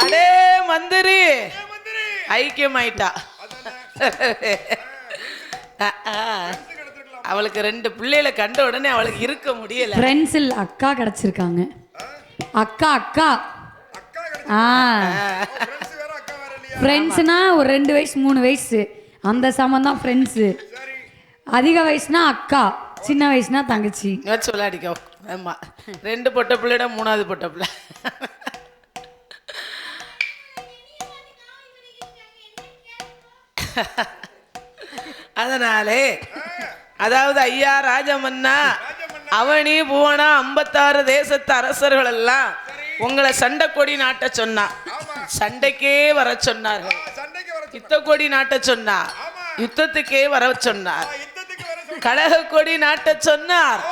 அடே மந்திரி ஐக்கியமாயிட்டா அவளுக்கு 2 பிள்ளைகளை கண்ட உடனே அவளுக்கு இருக்க முடியல. ஃப்ரெண்ட்ஸில் அக்கா கிடைச்சிருக்காங்க. அக்கா அக்கா ஆ ஃப்ரெண்ட்ஸ்னா ஒரு 2 வயசு 3 வயசு அந்த சமந்தான் ஃப்ரெண்ட்ஸு. அதிக வயசுனா அக்கா, சின்ன வயசுனா தங்கச்சி. வச்சு விளையாடிக்கோ. ஆமா 2 பொட்ட பிள்ளைட 3வது பொட்ட பிள்ளை. அதனாலே அதாவது ஐயா ராஜமன்னா அவனி புவனா 56 தேசத்து அரசர்கள் எல்லாம் உங்களை சண்டை கொடி நாட்ட சொன்னா சண்டைக்கே வர சொன்னார்கள். யுத்த கொடி நாட்ட சொன்னா யுத்தத்துக்கே வர சொன்னார். கழக கொடி நாட்ட சொன்னார்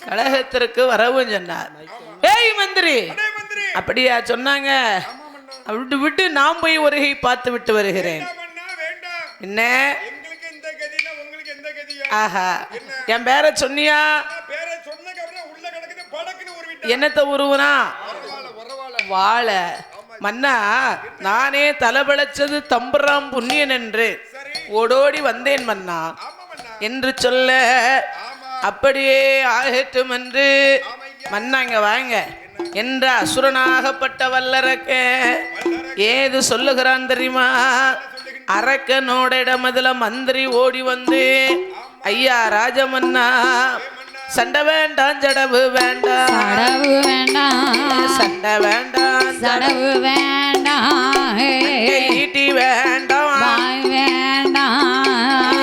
கழகத்திற்கு வரவும் சொன்னார். ஏய் மந்திரி அப்படியா சொன்னாங்க? விட்டு விட்டு நான் போய் ஒருகை பார்த்து விட்டு வருகிறேன். என்ன ஆஹா என் பேரை சொன்னியா? என்னத்த உருவனா வாழ மன்னா நானே தலைபளைச்சது தம்புராம் புண்ணியன் என்று ஓடோடி வந்தேன் மன்னா என்று சொல்ல அப்படியே ஆகட்டும் என்று மன்னா இங்க வாங்க என்ற அசுரனாகப்பட்ட வல்லரக்க ஏது சொல்லுகிறான் தெரியுமா? அரக்கனோட இடமதுல மந்திரி ஓடி வந்து ஐயா ராஜமன்னா சண்டை வேண்டாம் ஜடவு வேண்டாம் சடவு வேண்டாம் சண்டை வேண்டாம் சடவு வேண்டாம் ஈட்டி வேண்டாம் வேண்டாம்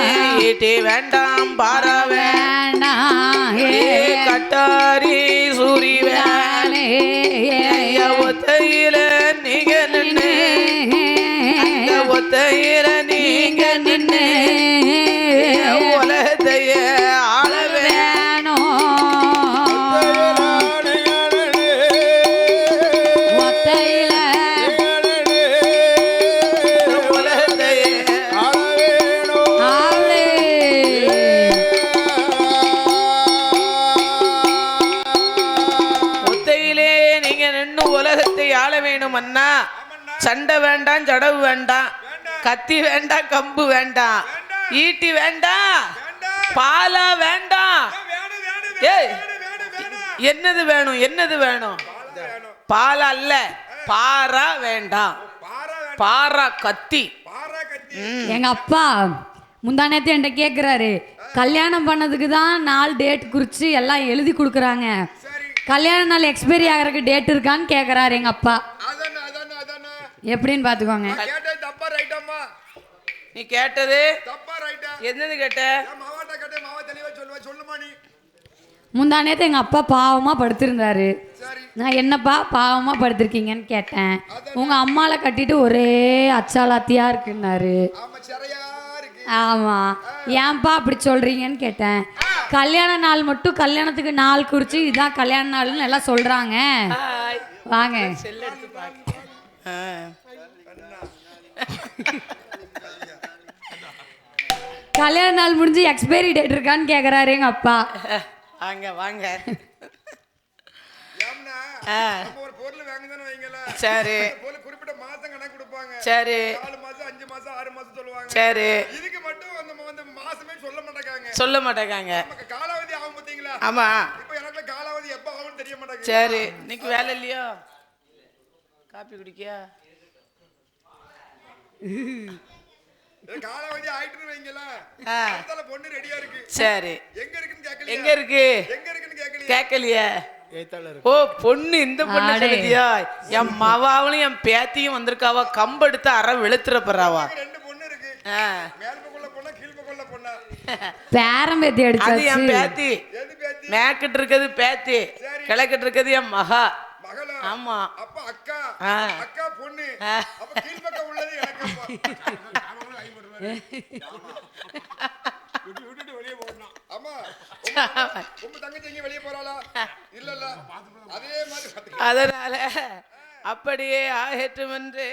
ஈட்டி வேண்டாம் பார வேண்டாம் கட்டாரி சூரி வேலை ஒத்தையில நீங்க நின்று ஒத்தையில நீங்க நின்று உலகத்தைய ஆள வேணும் ஒத்தையில உலகத்தைய ஆளே ஒத்தையிலே நீங்க நின்று உலகத்தை ஆள வேணும் அண்ணா. சண்டை வேண்டாம் ஜடவு வேண்டாம் கத்தி வேண்டாம் கம்பு வேண்டாம் ஈட்டி வேண்டாம் பாலா வேண்டாம். ஏய் என்னது வேணும்? என்னது வேணும்? பாலா அல்ல பாரா வேண்டாம். பாரா கத்தி. எங்க அப்பா முந்தானேத்து என்கிட்ட கேட்குறாரு, கல்யாணம் பண்ணதுக்கு தான் நாள் டேட் குறித்து எல்லாம் எழுதி கொடுக்குறாங்க, கல்யாண நாள் எக்ஸ்பைரி ஆகிறதுக்கு டேட் இருக்கான்னு கேட்குறாரு எங்க அப்பா. எப்படின்னு பார்த்துக்கோங்க. நீ கேட்டது என்னது கேட்ட? முந்தானேத்து எங்கள் அப்பா பாவமாக படுத்திருந்தாரு. நான் என்னப்பா பாவமாக படுத்திருக்கீங்கன்னு கேட்டேன். உங்கள் அம்மாவை கட்டிட்டு ஒரே அச்சாலாத்தியாக இருக்குன்னாரு. ஆமாம், ஏன்பா அப்படி சொல்கிறீங்கன்னு கேட்டேன். கல்யாண நாள் மட்டும் கல்யாணத்துக்கு நாள் குறித்து இதான் கல்யாண நாள்னு எல்லாம் சொல்கிறாங்க. வாங்க கல்யாண நாள் முடிஞ்சு எக்ஸ்பைரி டேட் இருக்கான்னு கேட்குறாரு எங்கள் அப்பா. வாங்க வாங்க. ஒரு பொருள் வாங்குதானே வைங்கள, சரி பொருள் குறிப்பிட்ட மாசம் கணக்கு கொடுப்பாங்க. சரி 4 மாசம் 5 மாசம் 6 மாசம் சொல்லுவாங்க. சரி இதுக்கு மட்டும் அந்த மாசமே சொல்ல மாட்டாங்க. சொல்ல மாட்டாங்க. நமக்கு காலாவதி ஆகும் பாத்தீங்களா? ஆமா. இப்போ எனக்கு காலாவதி எப்ப ஆகும்னு தெரிய மாட்டாங்க. சரி இன்னைக்கு வேலை இல்லையோ? காப்பி குடிக்கியா? காலாவதி ஆயிட்டுன்னு வைங்களா ஆ. அடுத்தால பொண்ணு ரெடியா இருக்கு சரி எங்க இருக்குன்னு கேட்கலையா எங்க இருக்கு எங்க இருக்குன்னு கேட்கலையா கேட்கலையே ஏத்தால இருக்கு ஓ பொண்ணு இந்த பொண்ணு ஆடே. சொல்லுதியா என் மவாவளும் என் பேத்தியும் வந்திருக்காவா கம்பெடுத்து அற வெளுத்துற போறாவா ரெண்டு பொண்ணு இருக்கு ஆ. மேல் பக்கம்ல பொண்ணா கீழ் பக்கம்ல பொண்ணா பேரம் பேத்தி அது அடிச்சாச்சு என் பேத்தி எது பேத்தி மேக்கிட்டு இருக்கிறது பேத்தி கிழக்கிட்டு இருக்கிறது என் மகா மகளா ஆமா அப்ப அக்கா ஆ. அக்கா பொண்ணு ஆ. அப்ப கீழ் பக்கம் உள்ளது எனக்கு விட்டுட்டு வெளியே போகணும் ஆமா உங்க தங்கச்சி எங்க வெளியே போறாளா இல்ல இல்ல அதே மாதிரி பாத்துக்க. அதனால அப்படியே ஆகட்டும் என்று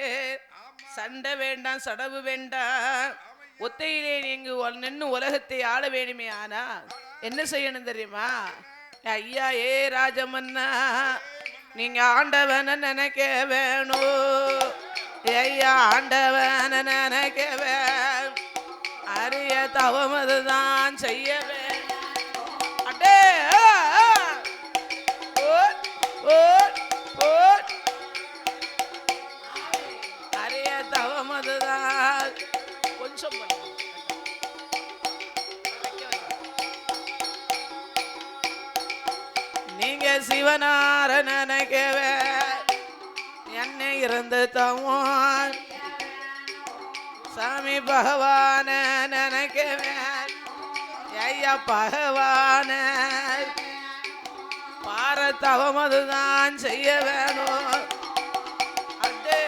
சண்டை வேண்டாம் சடவு வேண்டாம் ஒத்தையிலே நீங்க நின்று உலகத்தை ஆள வேணுமே ஆனா என்ன செய்யணும் தெரியுமா ஐயா ஏ ராஜமன்னா நீங்க ஆண்டவன நினைக்க வேணும் ஐயா ஆண்டவன நினைக்க வேணும் அரிய தவம் அதுதான் செய்ய வேணும் அடே ஓட் ஓட் ஓட் அரிய தவம் அதுதான் கொஞ்சம் பண்ணு. நீங்க சிவனார நினைக்கவே என்னை இருந்து தவோன் சாமி பகவான நினைக்கவே ஐயா பகவான பார தவம் அதுதான் செய்ய வேணும் அடே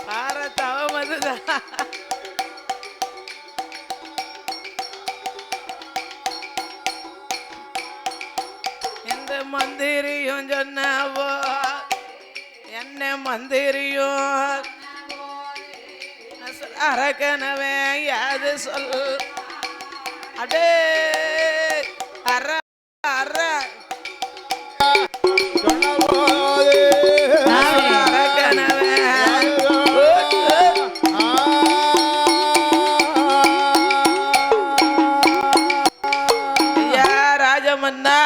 பார தவம் அதுதான் இந்த மந்திரியும் சொன்னவோ என்ன மந்திரியும் அரக்கனவே யாது சொல் அடே அற அற அரக்கனவே ஐயா ராஜமன்னா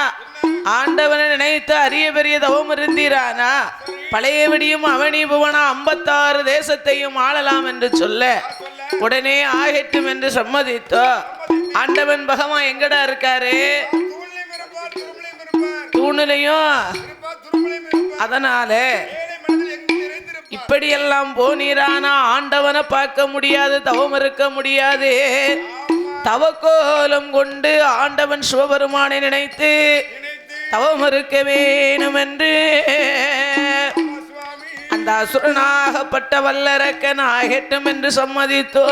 ஆண்டவனை நினைத்து அரிய பெரிய தவம் இருந்தீரானா பழையபடியும் அவனி புவனா 56 தேசத்தையும் ஆளலாம் என்று சொல்ல உடனே ஆகட்டும் என்று சம்மதித்தோ ஆண்டவன் பகவான் எங்கடா இருக்காரு தூண்லையும் இருப்பார் துரும்புலையும் இருப்பார் தூணுலையும் இருப்பார் துரும்புலையும் இருப்பார் அதனால ஏழை மனதில் எங்கு நிறைந்திருப்பார் இப்படியெல்லாம் போனீரானா ஆண்டவனை பார்க்க முடியாது தவம் இருக்க முடியாது தவக்கோலம் கொண்டு ஆண்டவன் சிவபெருமானை நினைத்து தவம் இருக்க வேணும் என்று சுவாமி அந்த அசுரனாகப்பட்ட வல்லரக்கன் ஆகட்டும் என்று சம்மதித்தோ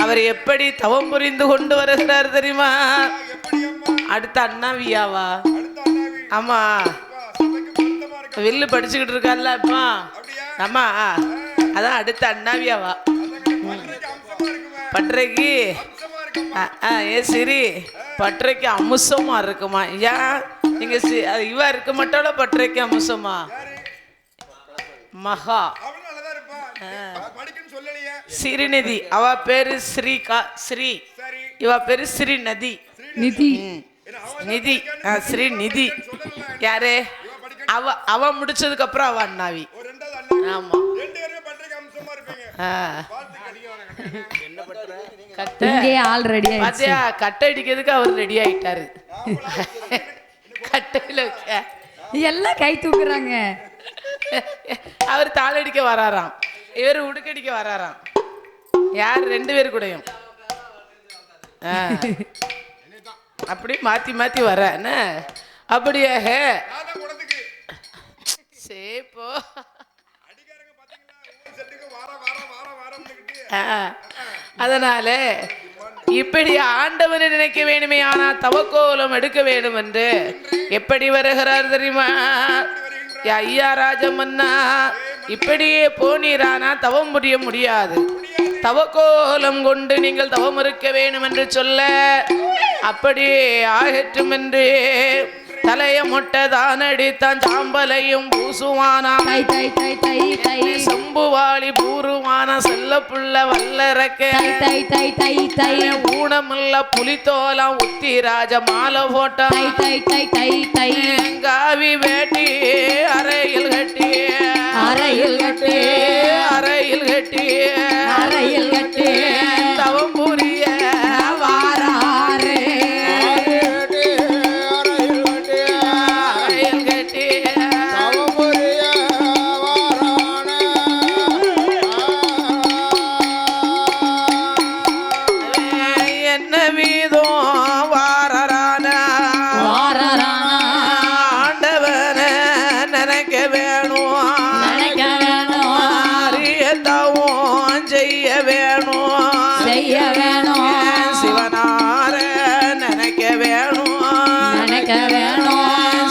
அவர் எப்படி தவம் புரிந்து கொண்டு வருகிறார் தெரியுமா எப்படி அம்மா அடுத்த அண்ணாவியாவா அடுத்த அண்ணாவி ஆமா சபைக்கு பொருத்தமா இருக்கு வில்லு படிச்சுக்கிட்டு இருக்கார்ல அப்பா அப்படியா ஆமா அதான் அடுத்த அண்ணாவியாவா பண்றதுக்கு அம்சமா இருக்குமா பட்டறைக்கு அம்சமா இருக்குமா ஏ சரி பட்டறைக்கு அம்சமா இருக்குமா ஏன் நீங்க இவ இருக்க மாட்டாளோ பட்டறைக்கு அம்சமா மகா அவளும் நல்லதா இருப்பா அவ படிக்கன்னு சொல்லலையே ஸ்ரீநிதி அவ பேரு ஸ்ரீ சரி இவ பேரு ஸ்ரீநதி நிதி என்ன அவ நிதி ஸ்ரீநிதி யாரு அவ முடிச்சதுக்கு அப்புறம் அவ அண்ணாவி ஒரு ரெண்டாவது அண்ணா ஆமா ரெண்டு பேருமே பண்றதுக்கு அம்சமா இருப்பீங்க என்ன பண்ற கட்டை இங்கே ஆள் ரெடி ஆயிடுச்சு பாத்தியா கட்டை அடிக்கிறதுக்கு அவர் ரெடி ஆயிட்டாரு கட்டையில வைக்க எல்லாம் கை தூக்குறாங்க அவர் தாளடிக்க வராராம் இவர் உடுக்கடிக்க வராராம் யார் ரெண்டு பேர் கூடயும் அப்படி மாத்தி மாத்தி வர என்ன அப்படியே நான் குடத்துக்கு சேப்போ அடிக்காரங்க பாத்தீங்களா ஒவ்வொரு செட்டுக்கு வாரம் அதனால இப்படி ஆண்டவனை நினைக்க வேணுமே ஆனா தவக்கோலம் எடுக்க வேண்டும் என்று எப்படி வருகிறார் தெரியுமா ஐயா ராஜமன்னா இப்படியே போனீரானா தவம் புரிய முடியாது தவக்கோலம் கொண்டு நீங்கள் தவம் இருக்க வேண்டும் என்று சொல்ல அப்படியே ஆகட்டும் என்று தலைய மொட்டை தான் அடித்தான் சாம்பலையும் பூசுவானா தை தை தை தை தை செம்புவாளி பூருவான செல்ல புள்ள வல்லறக்க தை தை தை தை ஊனமுள்ள புலித்தோலம் உத்தி ராஜ மாலை போட்டான் தை தை தை தை காவி வேட்டி அறையில் கட்டி அறையில் கட்டி அறையில் கட்டி அறையில் கட்டி தவம் புரிய வாராரே அறையில் கட்டி என்ன வீதம் வாரரான ஆண்டவன நினைக்க வேணும் நினைக்க வேணும் அறியத்தவும் செய்ய வேணும் செய்ய வேணும் சிவனார நினைக்க வேணும் நினைக்க வேணும்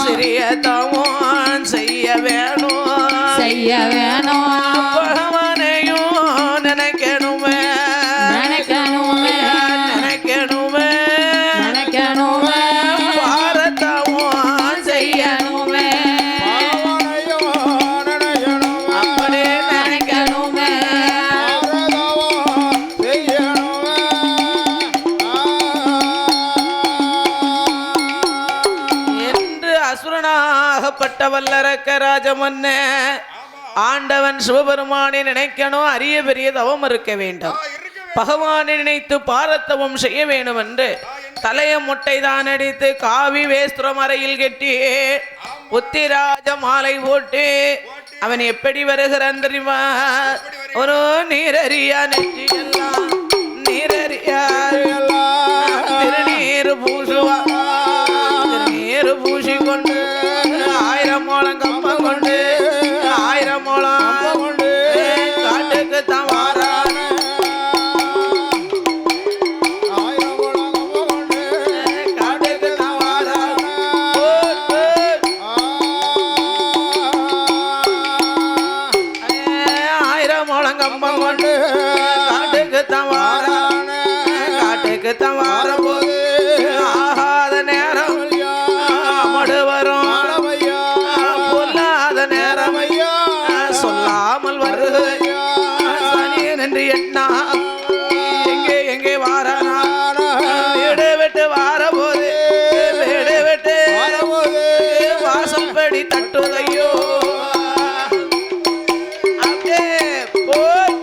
சிறியத்தவும் செய்ய வேணும் செய்ய வேணும் பகவானையும் நினைக்கணுமே நினைக்கணுமே நினைக்கணுமே நினைக்கணுமே பாரத்தவும் செய்யணுமே அப்படியே நினைக்கணுமே என்று அசுரனாகப்பட்ட வல்லரக்க ராஜமன்னே ஆண்டவன் சிவபெருமானை நினைக்கணும் அரிய பெரிய தவம் இருக்க வேண்டும் பகவானை நினைத்து பாரத்தவம் செய்ய வேண்டும் என்று தலைய முட்டை தான் அடித்து காவி வேஸ்திரம் அறையில் கட்டி உத்திராஜ மாலை போட்டு அவன் எப்படி வருகிறான் தெரியுமா ஒரு நீரறியா நெற்றி எல்லாம் நீரறியா திருநீர் பூசுவா திருநீர் பூசி கொண்டு 1000 முழம் கம்பம் கொண்டு 1000 முழம் கொண்டு காட்டுக்கு தான் வாரான காட்டுக்கு தான் வாரான 1000 முழம் கம்பம் கொண்டு காட்டுக்கு தான் வாரான காட்டுக்கு தான் வாரபோது ஆகாத நேரம் அமடு வரும் பொல்லாத நேரம் சொல்லாமல் வருது சனியன் என்று எண்ணா எங்கே எங்கே வாரானா வீடு விட்டு வாரபோது வீடு விட்டு வாசல் படி தட்டுதையோ அப்படியே போய்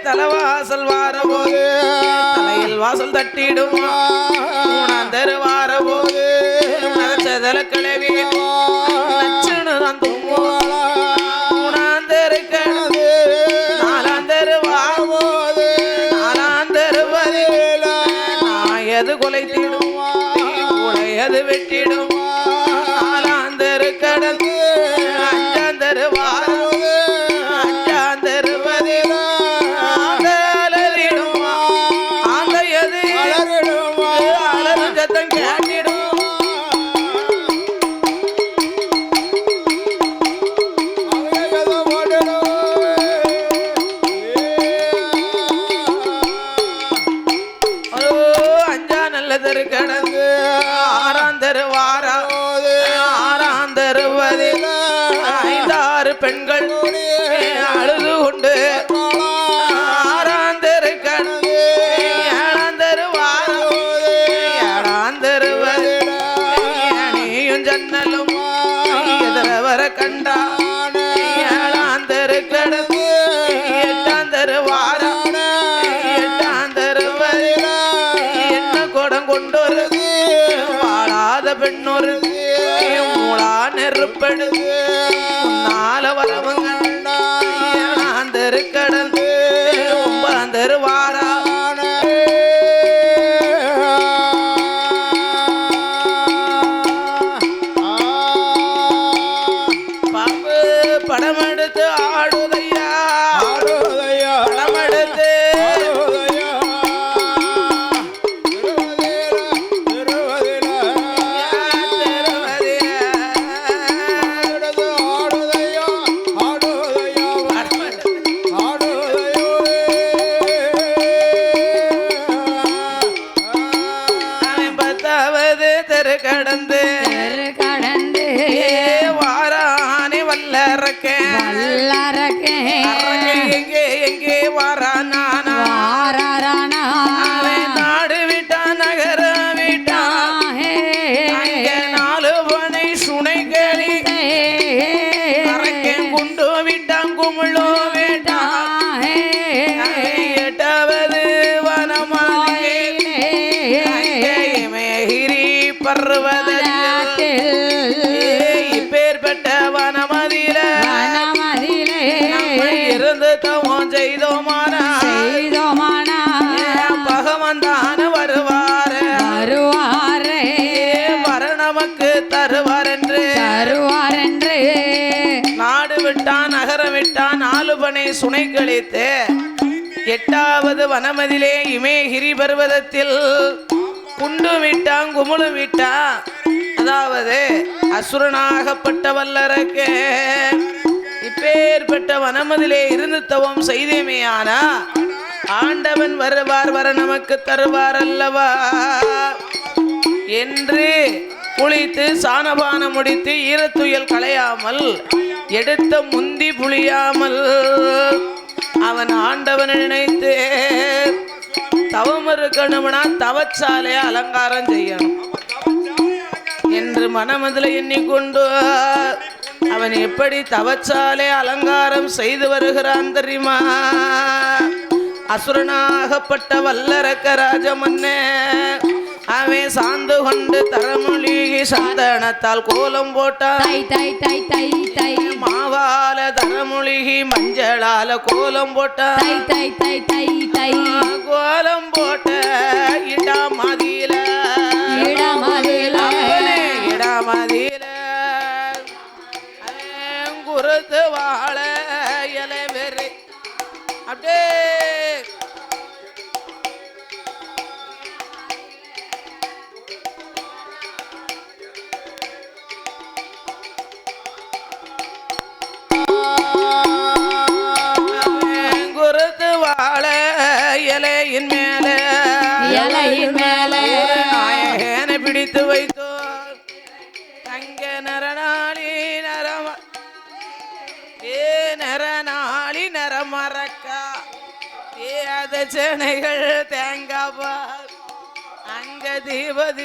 தலைவாசல் வாரபோது தலையில் வாசல் தட்டிடும் மூணாந்தரு வாரபோது நச்சதல கிளவி நச்சுன்னு தான் தும்மும் மூணாந்தரு கிளவி நாலாந்தரு வாரபோது நாலாந்தரு வரையில நாயது கொலைத்திடும் உடையது வெட்டிடும் நாலாந்தரு கடந்து அஞ்சாந்தரு வாரபோது அஞ்சாந்தரு வரையில சத்தம் கேட்டிடும் அஞ்சா நல்லதரு கடந்து ஆறாந்தரு வாரா ஆறாந்தரு வதில் 5-6 பெண்கள் அழுது கொண்டு ஆறாந்தரு கடந்து ஏழாந்தரு வாரா ஏழாந்தரு வதில் நீயும் ஜன்னலும் எதிர வர கண்டா ஏழாந்தரு கடந்து 8ஆந்தரு வாரா 8ஆந்தரு வதில் என்ன குடம் கொண்டொரு வாழாத பெண்ணொரு மூளா நெருப்படுது நால வரவங்க ஏழாந்தரு கடந்து 9ஆந்தரு வாரா பாம்பு படமெடுத்து ஆடுதையா படமெடுத்து வல்லரக்கே வல்லரக்கே எங்கே எங்கே வாரானா வாரானா நாடு விட்டா நகர விட்டா அங்கே 4 பனை சுனைகளி அரக்கே குண்டு விட்டான் குமுளோ வேட்டா 8வது வனமாலே இமயகிரி பர்வதத்தில் இப்பேற்பட்ட வனமதில இருந்து தவம் செய்தோமானா பகவந்தான வருவாரே வர நமக்கு தருவார் என்று நாடு விட்டான் நகரம் விட்டான் 4 பனை சுனை கழித்து 8வது வனமதிலே இமயகிரி பர்வதத்தில் குண்டு விட்டான் குமுளு விட்டான் அதாவது அசுரனாகப்பட்ட வல்லரக்கே இப்பேற்பட்ட வனமதிலே இருந்து தவம் செய்தேமையானா ஆண்டவன் வருவார் வர நமக்கு தருவார் அல்லவா என்று குளித்து சாணபானம் முடித்து ஈரத்துயல் களையாமல் எடுத்த முந்தி புளியாமல் அவன் ஆண்டவனை நினைத்து தவம் இருக்கணும்னா தவச்சாலே அலங்காரம் செய்யணும் என்று மனமதில் எண்ணிக்கொண்டு அவன் எப்படி தவச்சாலே அலங்காரம் செய்து வருகிறான் தெரியுமா அசுரனாகப்பட்ட வல்லரக்க ராஜமன்னே அவன் சாந்து கொண்டு தரமொழிகி சந்தனத்தால் கோலம் போட்டான் மாவால தரமொழிகி மஞ்சளால கோலம் போட்டான் கோலம் போட்ட இடமதியில குருத்து வாழ இலை வெறி அப்படியே குருத்து வாழ இலையின் மேலே நாயகனை பிடித்து வைத்தோ தங்க நரநாளி நரநாளி நரமரக்கா ஏத சேனைகள் தேங்காவா அங்க தீபம்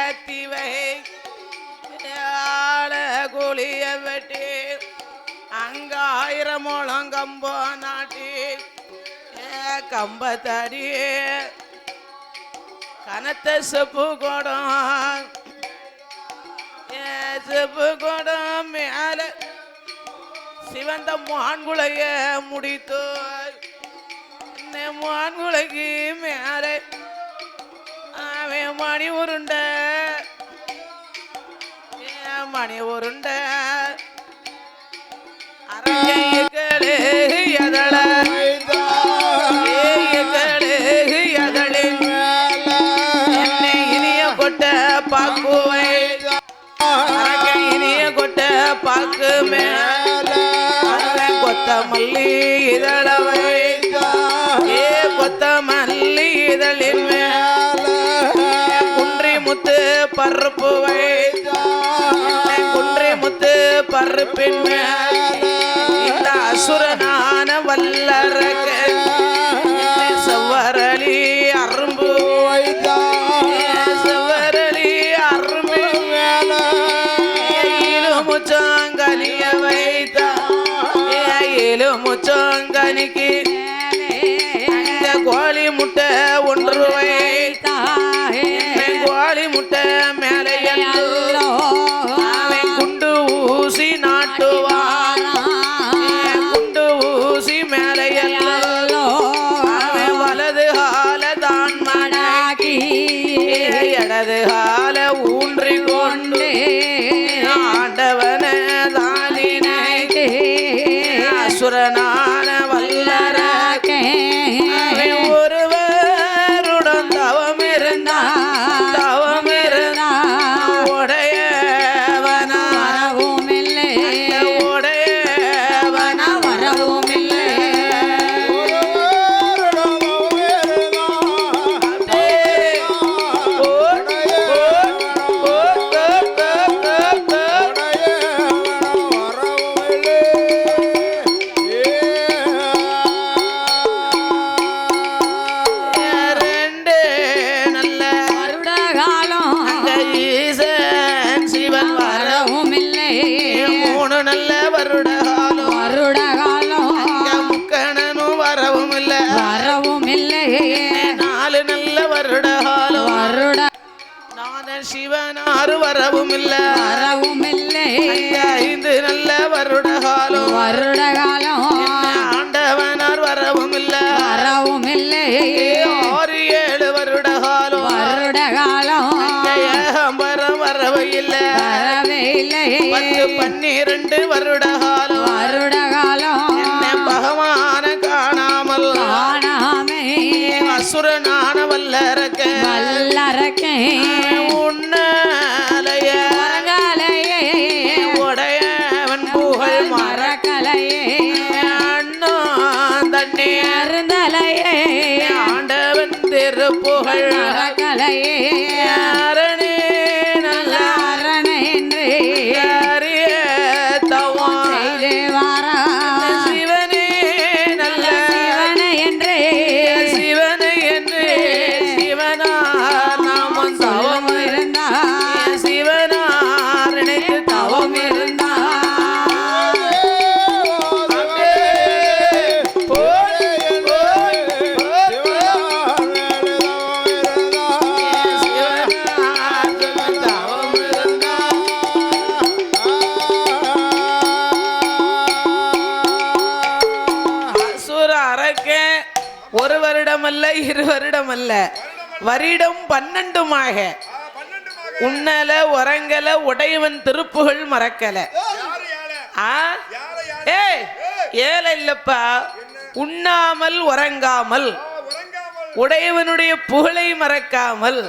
ஏத்திவை கூலிய வெட்டி அங்க 1000 முழம் கம்போ நாட்டி கம்பத்தடி கனத்த செப்பு குடம் மேல சிவந்த மான்குளைய முடித்து மான்குலைக்கு மேல அவன் மணி உருண்ட அரங்கைகளே எதள என்னை இனிய கொட்ட பாக்குவை இனிய கொட்ட பாக்கு மேல கொத்தமல்லி இதழவை கொத்தமல்லி இதழின் மேல குன்றி முத்து பருப்பு குன்றி முத்து பருப்பின் மேல இந்த அசுரனான வல்லரக்க செவ்வரளி அரும்பு செவ்வரளி அரும்பு மேல முச்சாங்கனிய வைத்தா முச்சாங்கனிக்கு கோழி முட்டை 1 வைத்தா கோழி முட்டை மேலே குண்டு ஊசி நாட்டுவான் குண்டு ஊசி மேலே வலது கால தான் மடாக்கி இடது கால ஊன்றி கொண்டு ஆண்டவன தானினை அசுரனான வல்லரக்கே ஒருவருடன் தவம் இருந்தா உடையவனா வரவும் இல்லை நல்ல வருட காலம் வருட காலம் முக்கணனும் வரவும் இல்ல வரவும் இல்லை 4 நல்ல வருட காலம் வருட நாதன் சிவனாறு வரவும் இல்ல வரவும் இல்லை 5 நல்ல வருட காலம் வருட காலம் ஆண்டவனார் வரவும் இல்ல வரவும் இல்லை 6 7 வருட காலம் வருட காலம் ஏகம்பரம் வரவே இல்ல வரவே இல்லை 10 12 வருட காலம் வருட காலம் பகவான காணாமல் காணாமே அசுரனான வல்லரக்க வல்லரக்கே உன்னாலய மரகலையே உடையவன் புகழ் மரகலையே அண்ணா தண்ணே அருந்தலையே ஆண்டவன் திருப்புகழ் மரகலையே அரணே நல்ல அரணை என்று அரிய தவம் செய்து வாரா சிவனே நல்ல சிவனை என்று சிவனை என்று சிவனார் நாமம் தவம் இருந்தா சிவனார் நினைத்து தவம் இருந்தா அசுர அரக்க 1 வருடமல்ல 2 வருடமல்ல வருடம் 12மாக 12 உன்னல உறங்கல உடையவன் திருப்புகள் மறக்கல ஆ ஏய் ஏல இல்லப்பா உண்ணாமல் உறங்காமல் உடையவனுடைய புகழை மறக்காமல்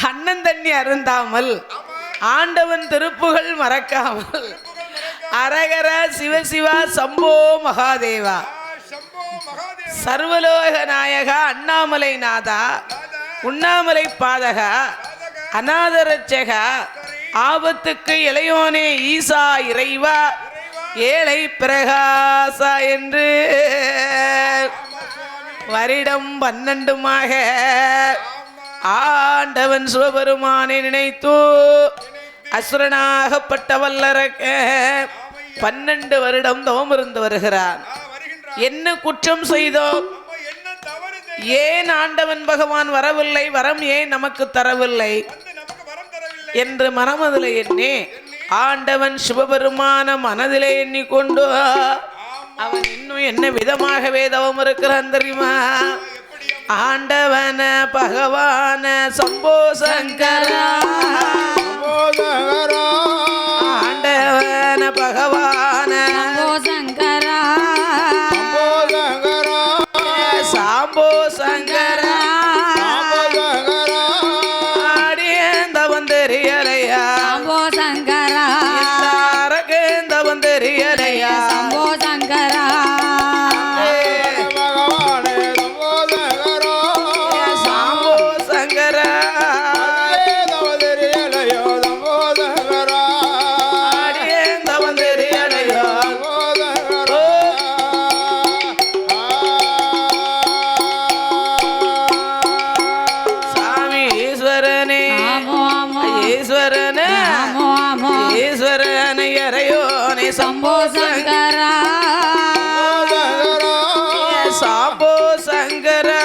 அண்ணன் தண்ணி அருந்தாமல் ஆண்டவன் திருப்புகள் மறக்காமல் அரகர சிவசிவா சம்போ மகாதேவா சர்வலோக நாயகா அண்ணாமலை நாதா உண்ணாமலை பாதகா அநாதரட்சகா ஆபத்துக்கு இளையோனே ஈசா இறைவா ஏழை பிரகாசா என்று வருடம் 12மாக ஆண்டவன் சிவபெருமானை நினைத்து அசுரனாகப்பட்ட வல்லரக்க 12 வருடம் தவம் இருந்து வருகிறான். என்ன குற்றம் செய்தோம்? ஏன் ஆண்டவன் பகவான் வரவில்லை, வரம் ஏன் நமக்கு தரவில்லை என்று மனமதில் எண்ணி ஆண்டவன் சிவபெருமான மனதிலே எண்ணிக்கொண்டு அவன் இன்னும் என்ன விதமாகவே தவம் இருக்கிறான் தெரியுமா? ஆண்டவன பகவான சம்போ சங்கரா ஆண்டவன பகவான சங்கரா சாம்போ சங்கரா ஆடியந்தவன் தெரியலையா சம்போ சங்கரா அரகேந்தவன் தெரியலையா சம்போ சங்கரா சாம்போ சங்கரா ஆடியந்தவன் தெரியலையா சாமி ஈஸ்வரனே ஆமோ ஆமோ ஈஸ்வரனே ஆமோ ஆமோ ஈஸ்வரனை அறையோனே சம்போ சங்கரா சாம்போ சங்கரா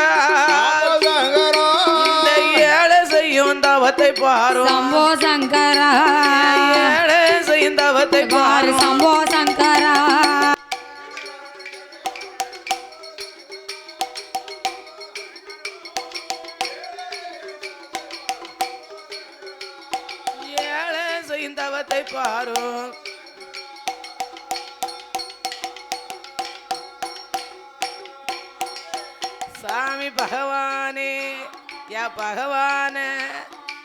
இந்த ஏழை செய்யும் தவத்தை பாரு சம்போ சங்கரா ஏழை செய்யும் தவத்தை பாரு சம்போ சங்கரா ஏழை செய்யும் தவத்தை பாரு சாமி பகவானே யா பகவான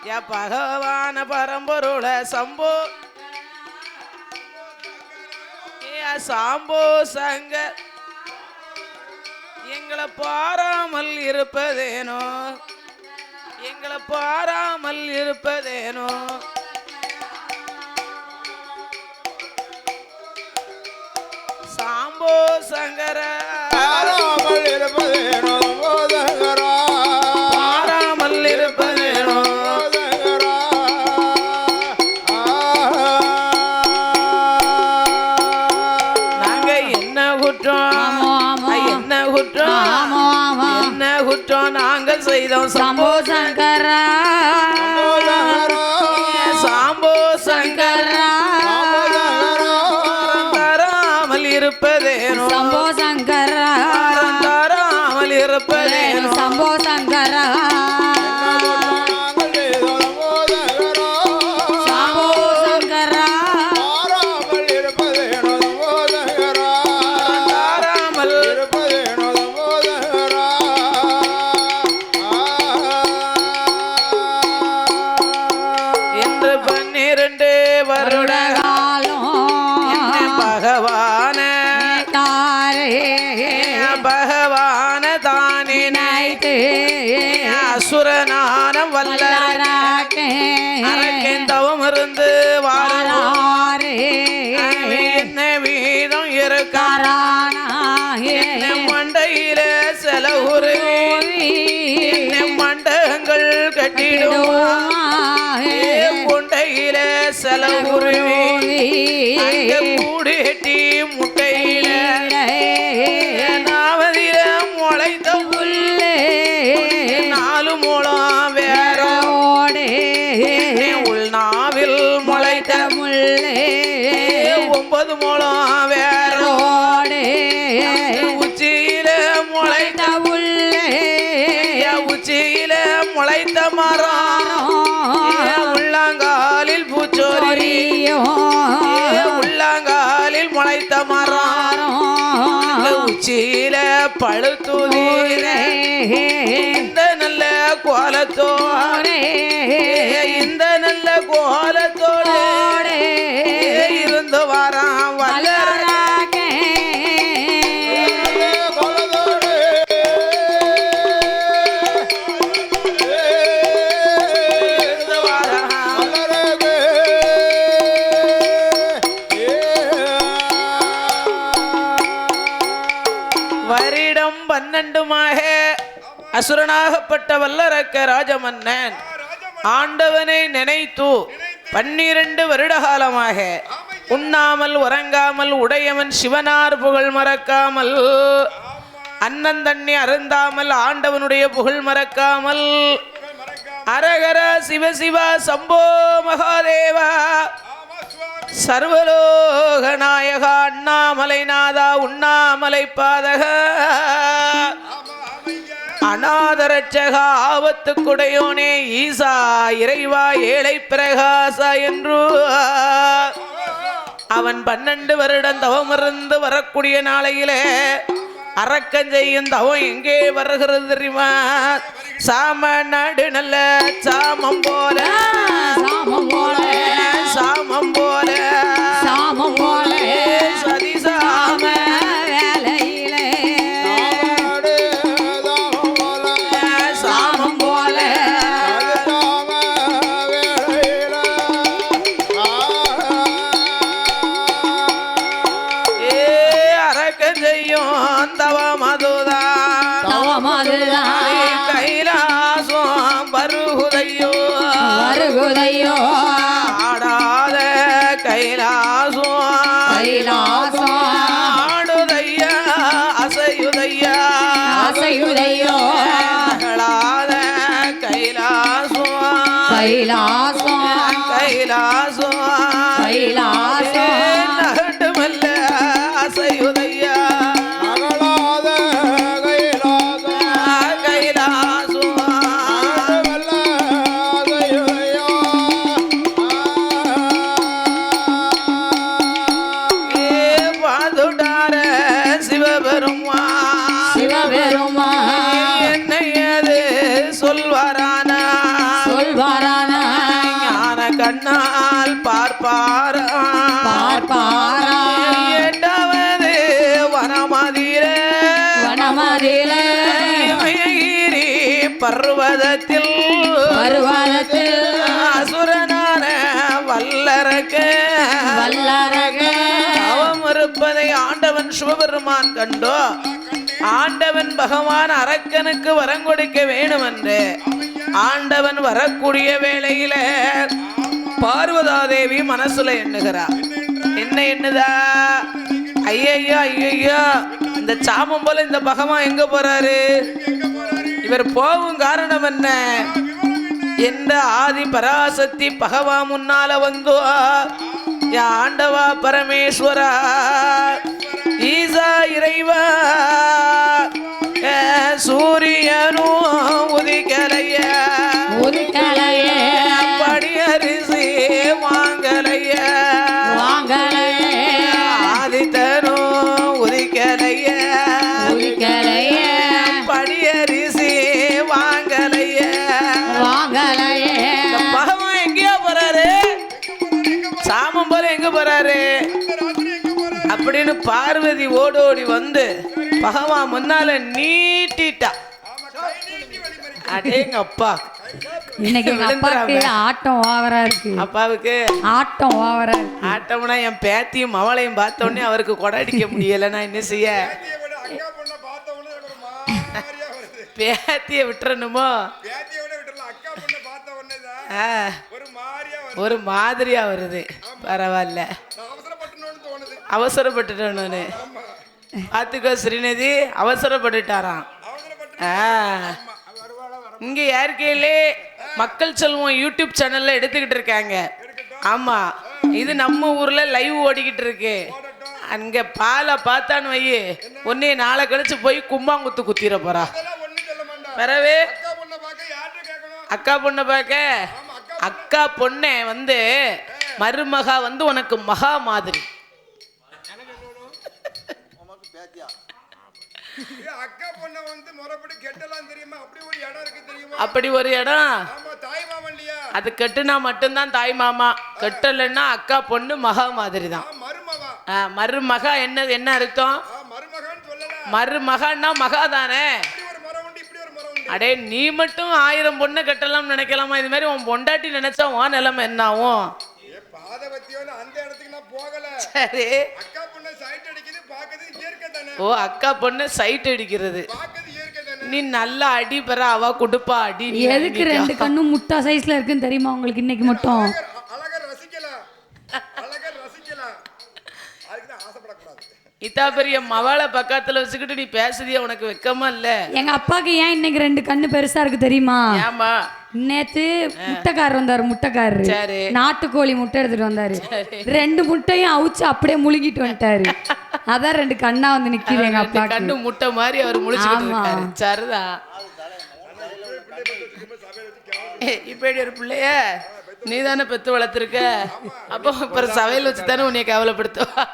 யா பகவான பரம்பொருள சம்போ யா சாம்போ சங்க எங்களை பாராமல் இருப்பதேனோ எங்களை பாராமல் இருப்பதேனோ சாம்போ சங்கர பாராமல் இருப்பதேனோ குற்றம் நாங்கள் செய்தோம் சம்போ சங்கரா சாம்போ சங்கரா தராமல் இருப்பதேனோ சம்போ சங்கரா தராமல் இருப்பதேனோ சம்போ சங்கரா சம்போ சங்கரா தாராமல் என்று 12 வருட காலம் பகவான பகவான தானே நினைத்து அசுரனான வல்லரக்கேன் தவம் இருந்து வாரே என்ன வீதம் இருக்காரா மண்டையில செலவுரு மண்டகங்கள் கட்டிடும் கொண்டையில செலவுருவி கூடுகட்டி முட்டையில நாவதில முளைத்த புல்லே 4 மூலம் வேரோடே உள்நாவில் முளைத்த முல்லே 9 மூலம் வேரோடே உச்சியில முளைத்த புல்லே உச்சியில முளைத்த மரம் உள்ளங்காலில் பூச்சோரியோ உள்ளங்காலில் முளைத்த மரம் உச்சியில பழுத்துதீரே இந்த நல்ல கோலத்தோடே இந்த நல்ல கோலத்தோடே இருந்து வரான் வல்லரக்கே வருடம் 12மாக அசுரனாகப்பட்ட வல்லரக்க ராஜமன்னன் ஆண்டவனை நினைத்து 12 வருட காலமாக உண்ணாமல் உறங்காமல் உடையவன் சிவனார் புகழ் மறக்காமல் அன்னன் தண்ணி அருந்தாமல் ஆண்டவனுடைய புகழ் மறக்காமல் அரகர சிவ சிவா சம்போ மகாதேவா சர்வலோக நாயகா அண்ணாமலைநாதா உண்ணாமலை பாதக அநாதரட்சகா ஆபத்து குடையோனே ஈசா இறைவா ஏழை பிரகாசா என்று அவன் 12 வருடம் தவம் இருந்து வரக்கூடிய நாளையிலே அரக்கன் செய்யும் தவம் எங்கே வருகிறது தெரியுமா? சாம நாடு நல்ல சாமம் போல சாமம் போல சாமம் போல சாமம் போல சதி சாம வேலையிலே சாமம் போல அரக்கன் செய்யும் தவம் அதுதான் கைலாசம் வருகுதையோ வருகுதையோ ஆடாத கைலாசம் கைலாசம் ஆடுதையா அசையுதையா அசையுதையோ ஆடாத கைலாசம் கைலாசம் கைலாசம் கைலாசம் நகட்டுமல்ல அசையுதையா கைலாசம் பாதுடார சிவபெருமா சிவபெருமா என்னையது சொல்வாரானா சொல்வாரான ஞான கண்ணால் பார்ப்பாரா பார்ப்பாரா எட்டாவது வனமதியில வனமதியில இமயகிரி பர்வதத்தில் பருவதத்தில் அசுரனான வல்லரக்க வல்லரக அவம் இருப்பதை ஆண்டவன் சிவபெருமான் கண்டோ ஆண்டவன் பகவான் அரக்கனுக்கு வரம் கொடுக்க வேண்டும் என்று ஆண்டவன் வரக்கூடிய வேளையில பார்வதாதேவி மனசுல எண்ணுகிறார். என்ன எண்ணுதா? ஐயையா ஐயையா இந்த சாமம் போல இந்த பகவான் எங்க போறாரு? இவர் போகும் காரணம் என்ன? என்ற ஆதி பராசக்தி பகவா முன்னால வந்தோ யா ஆண்டவா பரமேஸ்வரா ஈசா இறைவா சூரியனும் உதிக்கலைய படியரிசி வாங்கலைய ஆதித்தனும் உதிக்கலைய படியரிசி வாங்கலைய பகவான் எங்கேயோ போறாரு, சாமம் போல எங்க போறாரு அப்படின்னு பார்வதி ஓடோடி வந்து பகவான் முன்னால நீட்டிட்டா. அடேங்க அப்பா, இன்னைக்கு எங்க அப்பாவுக்கு ஆட்டம் ஓவரா இருக்கு. அப்பாவுக்கு ஆட்டம் ஓவரா இருக்கு. ஆட்டம்னா என் பேத்தியும் மவளையும் பார்த்த உடனே அவருக்கு கொடாடிக்க முடியல. நான் என்ன செய்ய? பேத்திய விட்டுறணுமோ? ஒரு மாதிரியா வருது. பரவாயில்ல, அவசரப்பட்டுட்டோன்னு பாத்துக்கோ ஸ்ரீநிதி, அவசரப்பட்டுட்டாராம். இங்க யாருக்கையிலே மக்கள் செல்வம் யூடியூப் சேனல்ல எடுத்துக்கிட்டு இருக்காங்க. ஆமா, இது நம்ம ஊர்ல லைவ் ஓடிக்கிட்டு இருக்கு. அங்க பாலை பார்த்தான்னு வை, ஒன்னே நாளை கழிச்சு போய் கும்பாங்குத்து குத்திர போறா. பிறவே அக்கா பொண்ணை பார்க்க, அக்கா பொண்ணை வந்து மருமகா வந்து உனக்கு மகா மாதிரி. அப்படி ஒரு இடம் அது கட்டுனா மட்டும்தான் தாய் மாமா, கட்டலன்னா அக்கா பொண்ணு மகா மாதிரி தான். மருமகா என்ன என்ன அர்த்தம்? மருமகான்னா மகா தானே. அடே, நீ மட்டும் 1000 பொண்ணை கட்டலாம் நினைக்கலாமா? இது மாதிரி உன் பொண்டாட்டி நினைச்சா உன் நிலைமை என்ன ஆகும்? சரி, ஓ அக்கா பொண்ணு சைட் அடிக்கிறது. நீ நல்லா அடி பெற, அவ குடுப்பா அடி. எதுக்கு 2 கண்ணும் முட்டா சைஸ்ல இருக்குன்னு தெரியுமா உங்களுக்கு? இன்னைக்கு மட்டும் இத்தா பெரிய மவாளை பக்கத்துல வச்சுக்கிட்டு நீ பேசுதியா? உனக்கு வெக்கமா இல்ல? எங்க அப்பாக்கு ஏன் இன்னைக்கு 2 கண்ணு பெருசா இருக்கு தெரியுமா? ஏமா? நேத்து முட்டைக்காரர் வந்தாரு. முட்டைக்காரரு நாட்டுக்கோழி முட்டை எடுத்துட்டு வந்தாரு. 2 முட்டையும் அவிச்சு அப்படியே முழுங்கிட்டு வந்துட்டாரு. அதான் 2 கண்ணா வந்து நிக்குது எங்க அப்பா. கண்ணு முட்டை மாதிரி அவர் முழிச்சுக்கிட்டு இருக்காரு. சரிதா. இப்படி ஒரு பிள்ளைய நீ தானே பெத்து வளர்த்துருக்க. அப்போ இப்ப சவையில் வச்சு தானே உன்னைய கேவலப்படுத்துவா.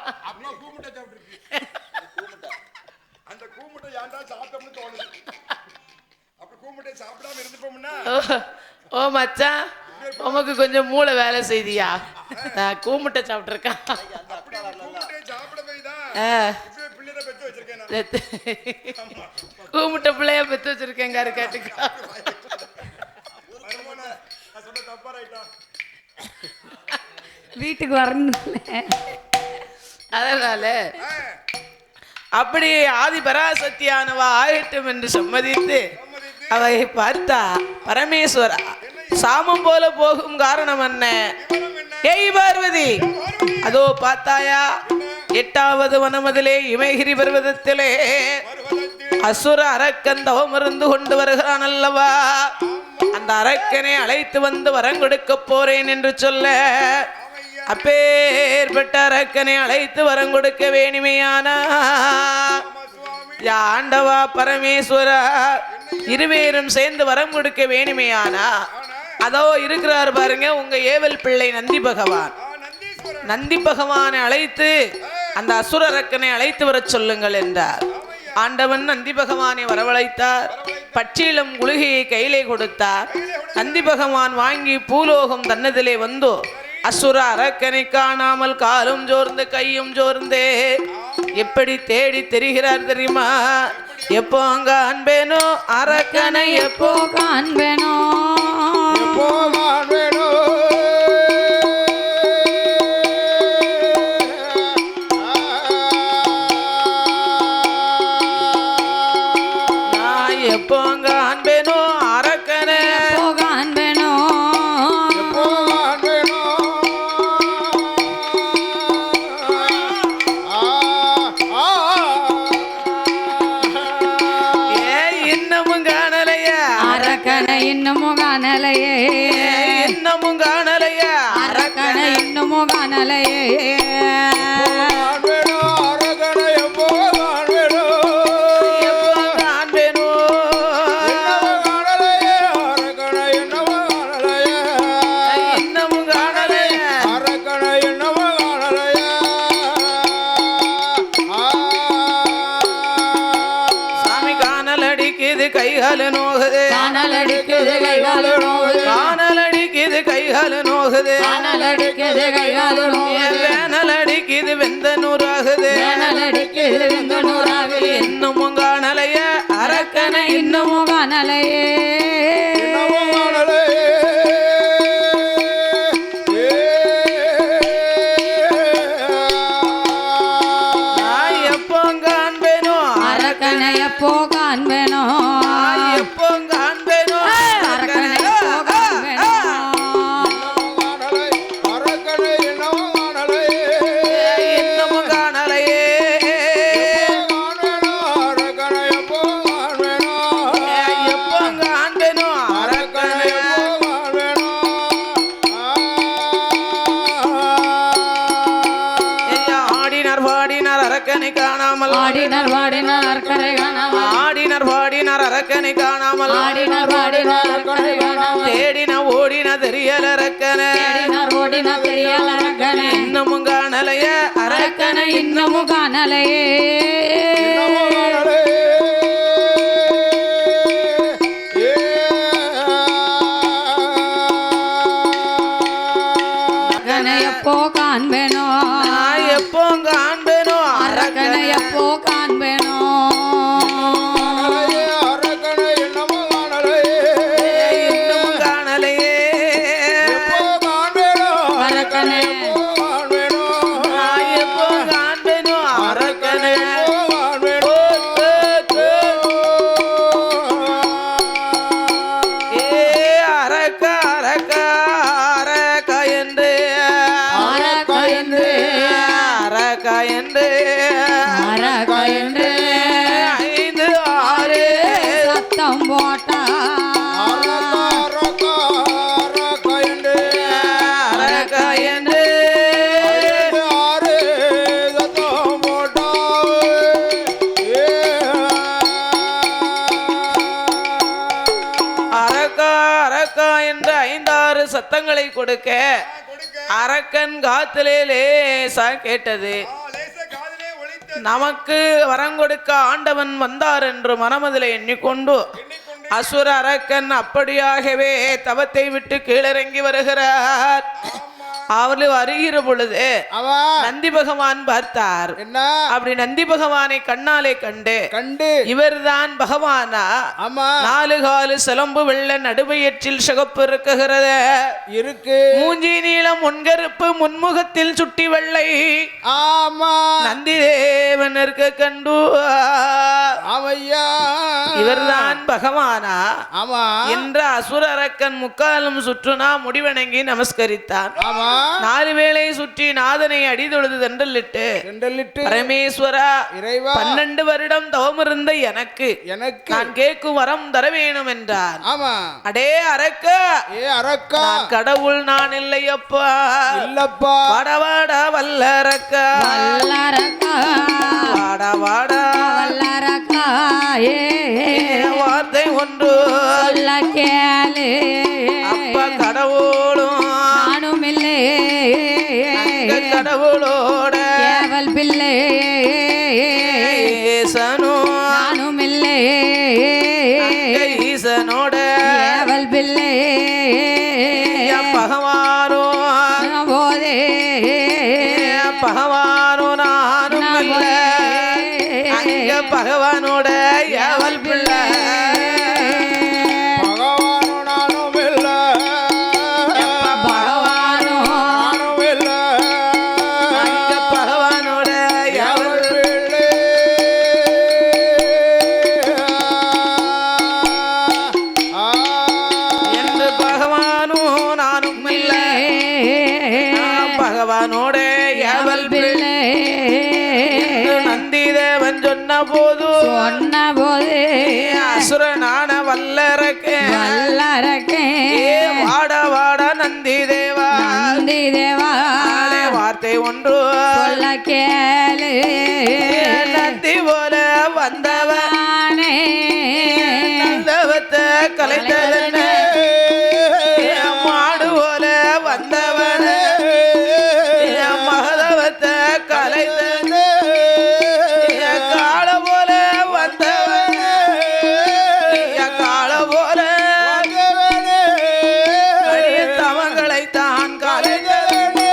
ஓ மச்சான், உமக்கு கொஞ்சம் மூளை வேலை செய்தியா? நான் கூமுட்டை சாப்பிட்டுருக்கேன். கூமுட்டை பிள்ளையா பெத்து வச்சிருக்கேங்க. கேட்டுக்கா. வீட்டுக்கு வரணும். அதனால அப்படி ஆதி பராசக்தியானவா ஆகட்டும் என்று சம்மதித்து அவை பார்த்தா பரமேஸ்வரா சாமம் போல போகும் காரணம் என்ன? ஏய் பார்வதி, அதோ பார்த்தாயா 8வது வனமதிலே இமயகிரி பர்வதத்திலே அசுர அரக்கன் தவம் இருந்து கொண்டு வருகிறான் அல்லவா? அந்த அரக்கனை அழைத்து வந்து வரம் கொடுக்க போறேன் என்று சொல்ல, அப்பேற்பட்ட அரக்கனை அழைத்து வரம் கொடுக்க வேணுமையானா ஆண்டவா பரமேஸ்வரா இருவேரும் சேர்ந்து வரம் கொடுக்க வேணுமையானா அதோ இருக்கிறார் பாருங்க உங்க ஏவல் பிள்ளை நந்தி பகவான். நந்தி பகவானை அழைத்து அந்த அசுர அரக்கனை அழைத்து வர சொல்லுங்கள் என்றார். ஆண்டவன் நந்தி பகவானை வரவழைத்தார். பச்சிலம் குளிகையை கையிலே கொடுத்தார். நந்தி பகவான் வாங்கி பூலோகம் தன்னதிலே வந்தோ அசுர அரக்கனை காணாமல் காலும் ஜோர்ந்து கையும் ஜோர்ந்தே எப்படி தேடி தெரிகிறார் தெரியுமா? எப்போ அங்க அன்பேனோ அரக்கனை எப்போ காண்பேனோ நான் எப்போ அங்க அன்பேனோ அரக்கனை காண்பேனோ இன்னமும் காணலைய இன்னமும் காணலையே இன்னமும் காணலைய அரக்கனை இன்னமும் காணலையே கைகால நோகுது காணல் அடிக்குது கைகால நோகுது காணல் அடிக்குது கைகால நோகுது காணல் அடிக்குது கைகால நோகுது வேனல் அடிக்குது வெந்த நூறாகுது வேனல் அடிக்குது வெந்த நூறாகுது இன்னமும் காணலைய அரக்கனை இன்னமும் காணலையே எப்போ காண்பேனோ அரக்கனை எப்போ காண்பேனோ எப்போ காண்பேனோ அரக்கனை எப்போ காண்பேனோ இன்னமும் காணலையே எப்போ காண்பேனோ அரக்கனை ஆடினார் பாடினார் அரக்கனை காணாமல் ஆடினார் வாடினார் அரக்கரை காணாமல் ஆடினார் பாடினார் அரக்கனை காணாமல் ஆடினார் வாடினார் அரக்கரை காணாமல் தேடின ஓடின தெரியல அரக்கனை தேடினார் ஓடினார் தெரியல அரக்கனை இன்னமும் காணலைய அரக்கனை இன்னமும் காணலையே அரக்கனை எப்போ காண்பேனோ எப்போ காண்பேனோ அரக்கனை எப்போ காண்பேனோ இன்னமும் காணலையே அரக்கனை எப்போ காண்பேனோ அரக்கனை ஏ அரக்க அரக்க அரக்க என்று அரக்க என்று அரக்க என்று அரக்க என்று 5 6 சத்தம் போட்டா அரக்க என்று அரக்க அரக்க என்று 5 6 சத்தங்களை கொடுக்க அரக்கன் காத்திலே லேசா கேட்டது நமக்கு வரங்கொடுக்க ஆண்டவன் வந்தார் என்று மனமதில் எண்ணிக்கொண்டு அசுர அரக்கன் அப்படியாகவே தவத்தை விட்டு கீழிறங்கி வருகிறார். அவரு வருகிற பொழுது நந்தி பகவான் பார்த்தார். என்ன அப்படி நந்தி பகவானை கண்ணாலே கண்டு இவர்தான் பகவானா? ஆமா 4 காலு சிலம்பு வெள்ள நடுவயிற்றில் சிகப்பு இருக்குகிறது இருக்கு மூஞ்சி நீளம் முன்கருப்பு முன்முகத்தில் சுட்டி வெள்ளை ஆமா நந்தி தேவன் இருக்க கண்டு ஆமையா இவர்தான் பகவானா ஆமா என்ற அசுர அரக்கன் முக்காலம் சுற்றுனா முடிவணங்கி நமஸ்கரித்தான். ஆமா 4 வேளை சுற்றி நாதனை அடிதொழுது தண்டலிட்டு பரமேஸ்வரா இறைவா 12 வருடம் தவமிருந்த எனக்கு நான் கேட்கும் வரம் தர வேணும் என்றார். ஆமா அடே அரக்க ஏ அரக்கா நான் கடவுள் நான் இல்லையப்பா இல்லப்பா வாட வாட வல்லரக்கா வல்லரக்கா வாட வாட வல்லரக்கா ஏ வார்த்தை ஒன்று சொல்ல கேளு அப்ப கடவுளும் நானும் இல்லை கடவுளோட கேவல் பிள்ளை ஈசனும் நானும் இல்லை ஈசனோட கேவல் பிள்ளை பகவானும் போதே பகவானும் நானும் இல்லை அங்க பகவானோட ஏவல் பிள்ளை சொன்ன போது அசுரனான வல்லரக்க தேவா வார்த்தை ஒன்று சொல்ல கேளு நந்தி போல வந்தவனே நல்லவத்தை கலைத்ததன மாடு போல வந்தவனே மகதவத்தை கலைத்தன கால போல வந்தவனே கால போல தவங்களை தான் கலைத்தவனே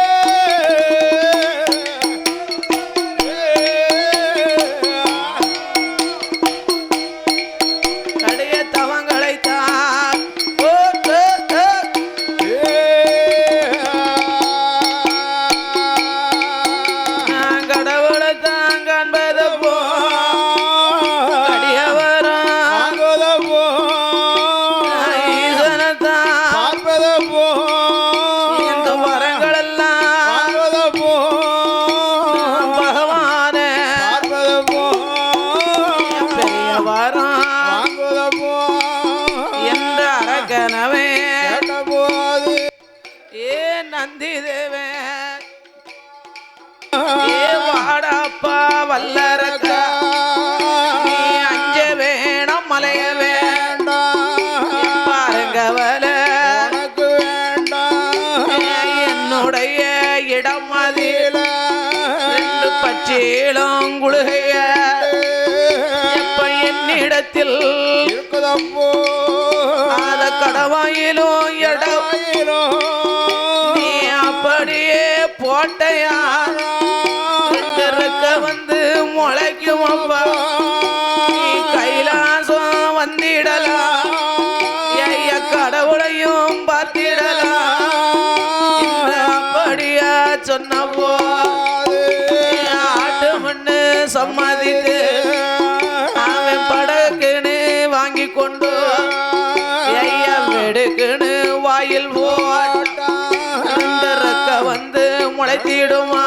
கடைய தவங்களை தான் கடவுளை தான் காண்பது போ கடியவரம் ஈசனத்தான் இந்த வரங்களெல்லாம் பகவானே பெரிய வரம் என்ற அரக்கனவே ஏ நந்தி தேவே ஏ வாடாப்பா வல்லரக்க நீ அஞ்ச வேணும் மலைய வேண்டாம் பாருங்கவல என்னுடைய இடம் அதில ரெண்டு பச்சீளம் குழுகைய எப்ப என்னிடத்தில் அத கடவாயிலும் இடவாயிலும் நீ அப்படியே போட்டையா வந்து முளைக்கும் அப்பா நீ கைலாசம் வந்திடலாம் ஐய கடவுளையும் பார்த்திடலாம் அப்படியா சொன்னப்போ ஆட்டு மண்ணு சம்மதித்து அவன் படக்குன்னு வாங்கி கொண்டு ஐய வெடுக்குன்னு வாயில் போட்ட வந்து முளைத்திடுமா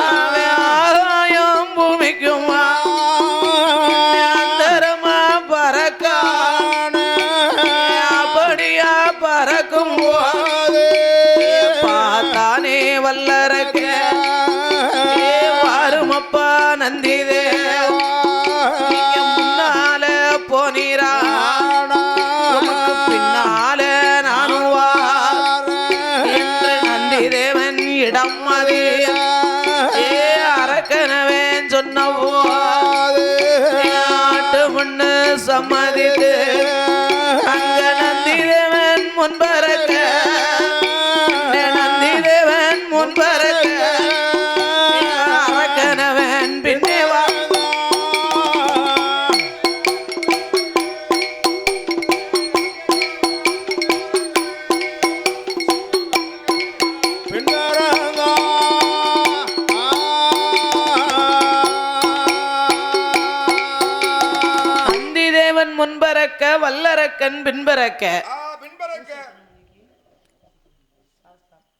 ஆகாயம் பூமிக்குமா அந்தரமா பறக்கான அப்படியா பறக்கும் போது பார்த்தானே வல்லரக்க வாருமப்பா நந்திதே முன்னால போனீரா உனக்கு பின்னால நானும் வா என்று நந்திதேவன் இடம் மதிய அரக்கனவேன் சொன்னவோ ஆட்டு முன்னு சம்மதித்து அங்க நந்திதேவன் முன்பறக்க நந்திதேவன் முன்பறக்க அரக்கனவன் பின்னே வா முன்பறக்க வல்லரக்கன் பின்பறக்க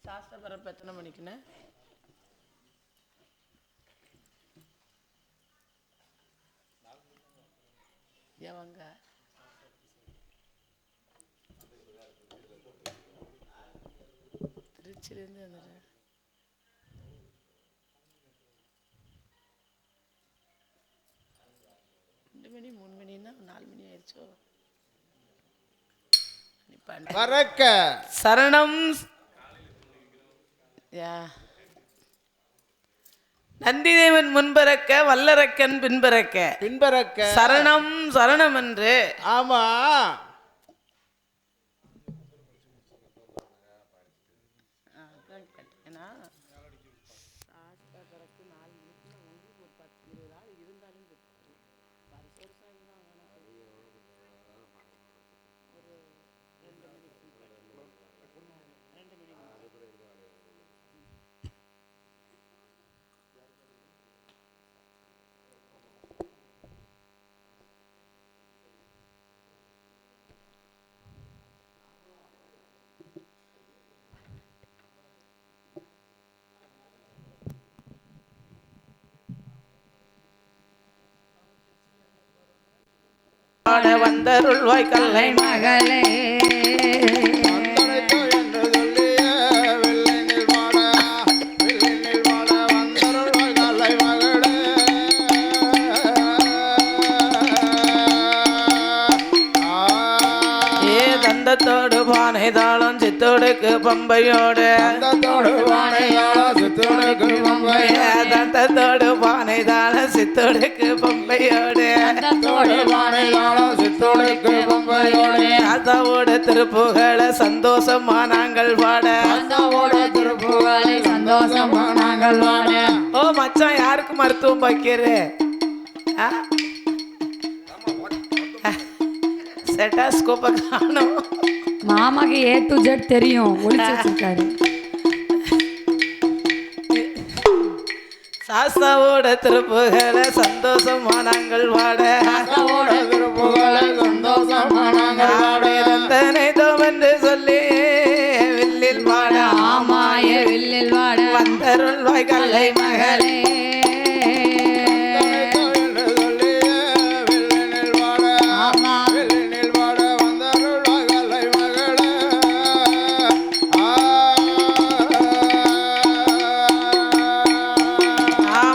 சாஸ்திரப்பரப்பு எத்தனை மணிக்குன்னு எவங்க திருச்சியிலேருந்து வந்துடுறேன் 2 மணி 3 மணின்னா 4 மணி ஆயிடுச்சோ பறக்க சரணம் நந்திதேவன் முன்பறக்க வல்லரக்கன் பின்பறக்க சரணம் சரணம் என்று ஆமா வந்தருள்வாய் கல்லை மகளே சித்தோடுக்கு பம்பையோடு தந்தத்தோடு பானை தாளம் சித்தோடுக்கு பம்பையோடு தந்தத்தோடு பானை தாளம் சித்தோடுக்கு பம்பையோடு தந்தத்தோடு பானை தாளம் சித்தோடுக்கு பம்பையோடு தாத்தாவோட திருப்புகளை சந்தோஷமா நாங்கள் பாட தாத்தாவோட திருப்புகளை சந்தோஷமா நாங்கள் வாட. ஓ மச்சான் யாருக்கு மருத்துவம் பாக்கியரு செட்டாஸ்கோப்ப காணும் மாமாக்கு A to Z தெரியும், ஒளிச்சு வச்சிருக்காரு. சாஸ்தாவோட திருப்புகளை சந்தோஷமா நாங்கள் பாட தாத்தாவோட திருப்புகளை சந்தோஷமா நாங்கள் பாட தந்தனை தோமென்று சொல்லி வில்லில் பாட ஆமாய வில்லில் வாட வந்தருள் வாய்கல்லை மகளே ஆமா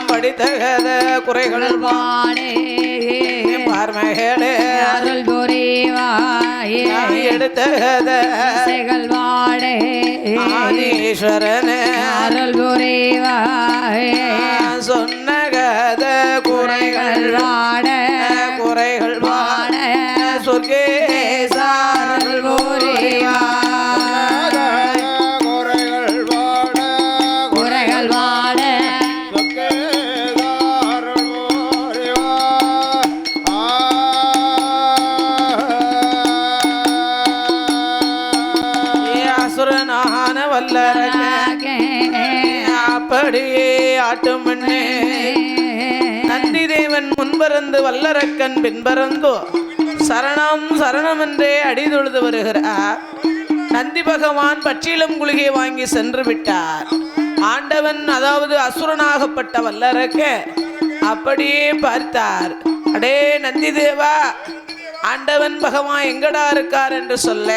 படித்தகத குறைகள் பாடே பார்மகளே அருள் புரிவாயே எடுத்தகத இசைகள் வாடே ஆதீஸ்வரனே அருள் புரிவாயே சொன்ன கத குறைகள் வாட குறைகள் வாட சொர்க்கேசா அருள் புரிவாய் குறைகள் வாட அசுரனான வல்லரகே அப்படியே ஆட்டும் மண்ணே நந்தி தேவன் முன்பறந்து வல்லரக்கன் பின்பறந்தோ சரணம் சரணம் என்றே அடிதொழுது வருகிறார். நந்தி பகவான் பச்சிலம் குளிகை வாங்கி சென்று விட்டார். ஆண்டவன் அதாவது அசுரனாகப்பட்ட வல்லரக்க அப்படியே பார்த்தார். அடே நந்தி தேவா, ஆண்டவன் பகவான் எங்கடா இருக்கார் என்று சொல்ல,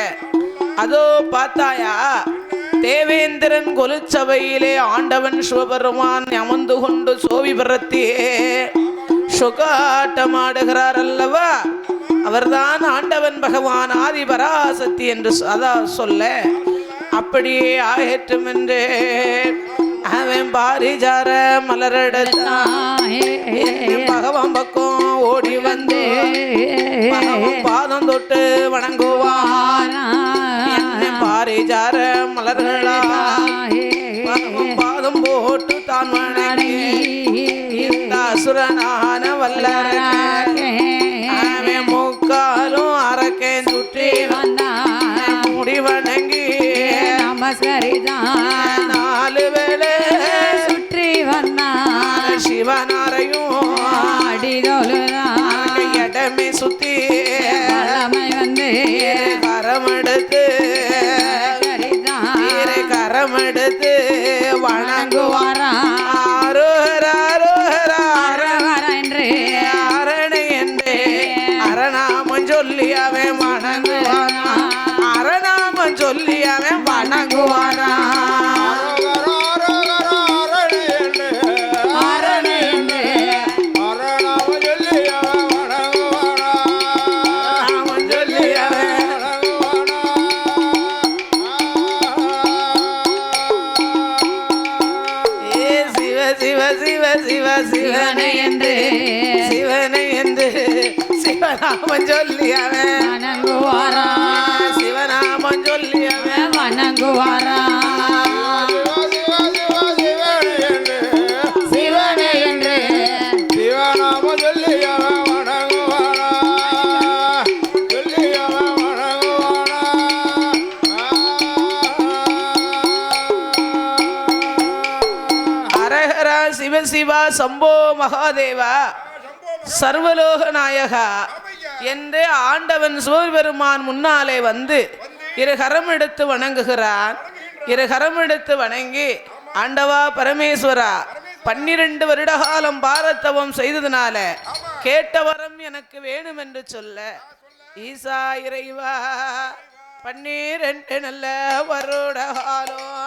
அதோ பார்த்தாயா தேவேந்திரன் கொலுச்சபையிலே ஆண்டவன் சிவபெருமான் அமர்ந்து கொண்டு சோவி பரத்தியே சுகாட்டமாடுகிறார் அல்லவா, அவர்தான் ஆண்டவன் பகவான் ஆதி பராசக்தி என்று சொல்ல அப்படியே ஆகட்டும் என்று அவன் பாரிஜார மலரெடுத்தான். பகவான் பக்கம் ஓடி வந்து பகவான் பாதம் தொட்டு வணங்குவான். பாரிஜார மலர்களா பகவான் பாதம் போட்டு தான் வணங்கி இந்த அசுரனான வல்லரக்கே அவன் முக்காலும் அரக்கேன் சுற்றி முடி வணங்கி நமஸ்கரிதான் நாலு வேளை சுற்றி வந்தான் சிவனாரையும் அடிதொழுதான் இடமே சுத்தி பழமை வந்து கரமெடுத்து கரமெடுத்து வணங்குவாராம். என்று அரணை என்று அரணாமம் சொல்லி அவன் வணங்குவாராம். அரணாமம் சொல்லி அவன் வணங்குவாராம். அரணை என்று அரணாமம் சொல்லி அவன் சிவனை என்று சிவநாமம் சொல்லி அவன் வணங்குவாரா சிவநாமம் சொல்லி அவன் வணங்குவாரா சிவனை என்று ஹரஹரா சிவ சிவா சம்போ மகாதேவா சர்வலோக நாயகா என்று ஆண்டவன் சிவபெருமான் முன்னாலே வந்து இரு கரம் எடுத்து வணங்குகிறான். இரு கரம் எடுத்து வணங்கி, ஆண்டவா பரமேஸ்வரா, 12 வருட காலம் பாரத்தவம் செய்ததுனால கேட்ட வரம் எனக்கு வேணும் என்று சொல்ல, ஈசா இறைவா 12 நல்ல வருட காலம்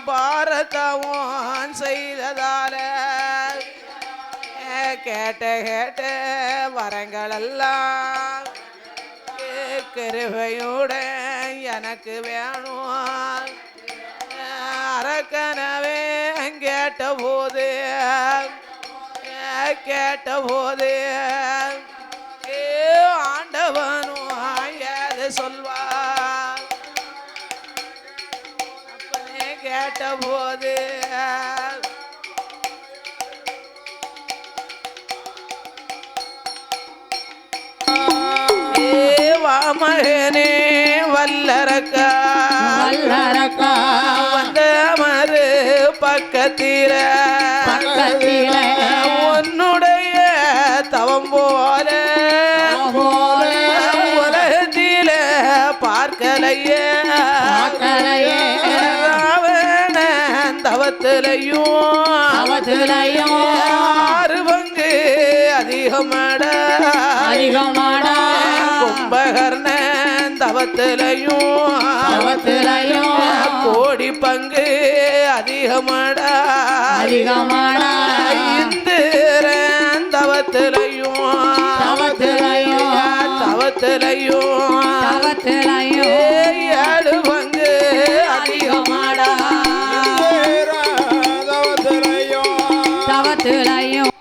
பாரதவம் செய்ததால கேட்ட கேட்ட வரங்களெல்லாம் கிருபையுடன் எனக்கு வேணும் அரக்கனவே கேட்ட போது ஆண்டவனும் ஏது சொல்வா அப்பனே கேட்ட போது மகனே வல்லரக்கா வந்த மறு பக்கத்தில உன்னுடைய தவம் போல உலகத்தில பார்க்கலையே ராவணன் தவத்திலையும் 6 பங்கு அதிகமாடா கும்பகர்ணன் தவத்திலையும் கோடி பங்கு அதிகமாடா இந்திரன் தவத்திலையும் 7 பங்கு அதிகமாடா தவத்திலையும்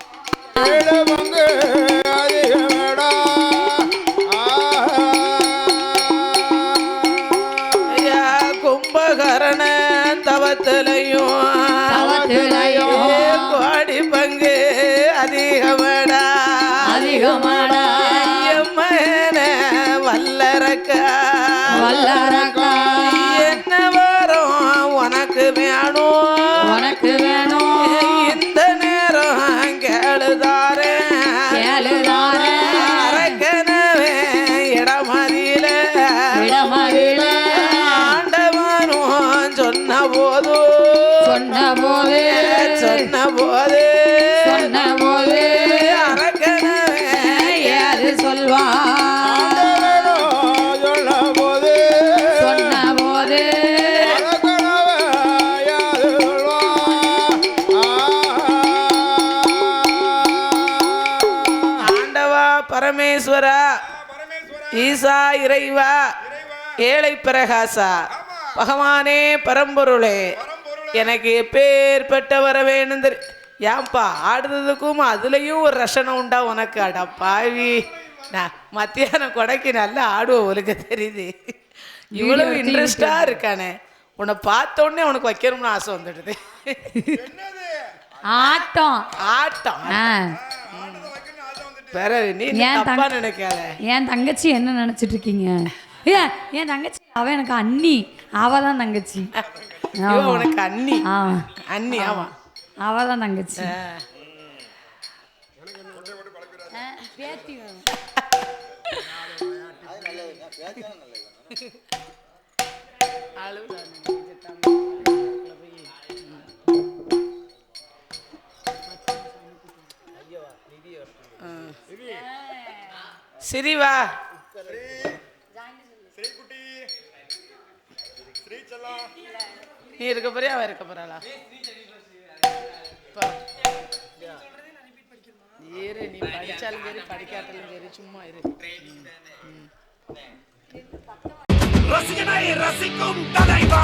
கும்பகர்ணன் தவத்திலையும் கோடி பங்கு அதிகமாடா எம்மன வல்லரக்கா என்ன வரும் உனக்கு வேணும் இந்த நேரம் கேளுதாரே அரக்கனவே இடமதியில ஆண்டவனும் சொன்ன போது அரக்கனவே ஏது சொல்வா பரமேஸ்வரா ஈசா இறைவா ஏழை பிரகாசா பகவானே பரம்பொருளே எனக்கு எப்பேற்பட்ட வர வேணும் ஏன்பா ஆடுறதுக்கும் அதுலயும் ஒரு ரசனம் உண்டா உனக்கு அடா பாவி நான் மத்தியானம் கொடைக்கு நல்லா ஆடுவோம் உனக்கு தெரியுது இவ்வளவு இன்ட்ரெஸ்டா இருக்கானே உன்னை பார்த்த உடனே உனக்கு வைக்கணும்னு ஆசை வந்துடுது ஆட்டம் நீ தப்பா நினைக்காத என் தங்கச்சி என்ன நினைச்சிட்டு இருக்கீங்க என் தங்கச்சி அவ எனக்கு அண்ணி அவதான் தங்கச்சி உனக்கு அண்ணி அண்ணி ஆமா அவதான் தங்கச்சி சிரிவா நீ இருக்க போறியா அவ இருக்க போறாளா இரு நீ படிச்சாலும் சரி படிக்காட்டாலும் சரி சும்மா இரு ரசிகனை ரசிக்கும் தலைவா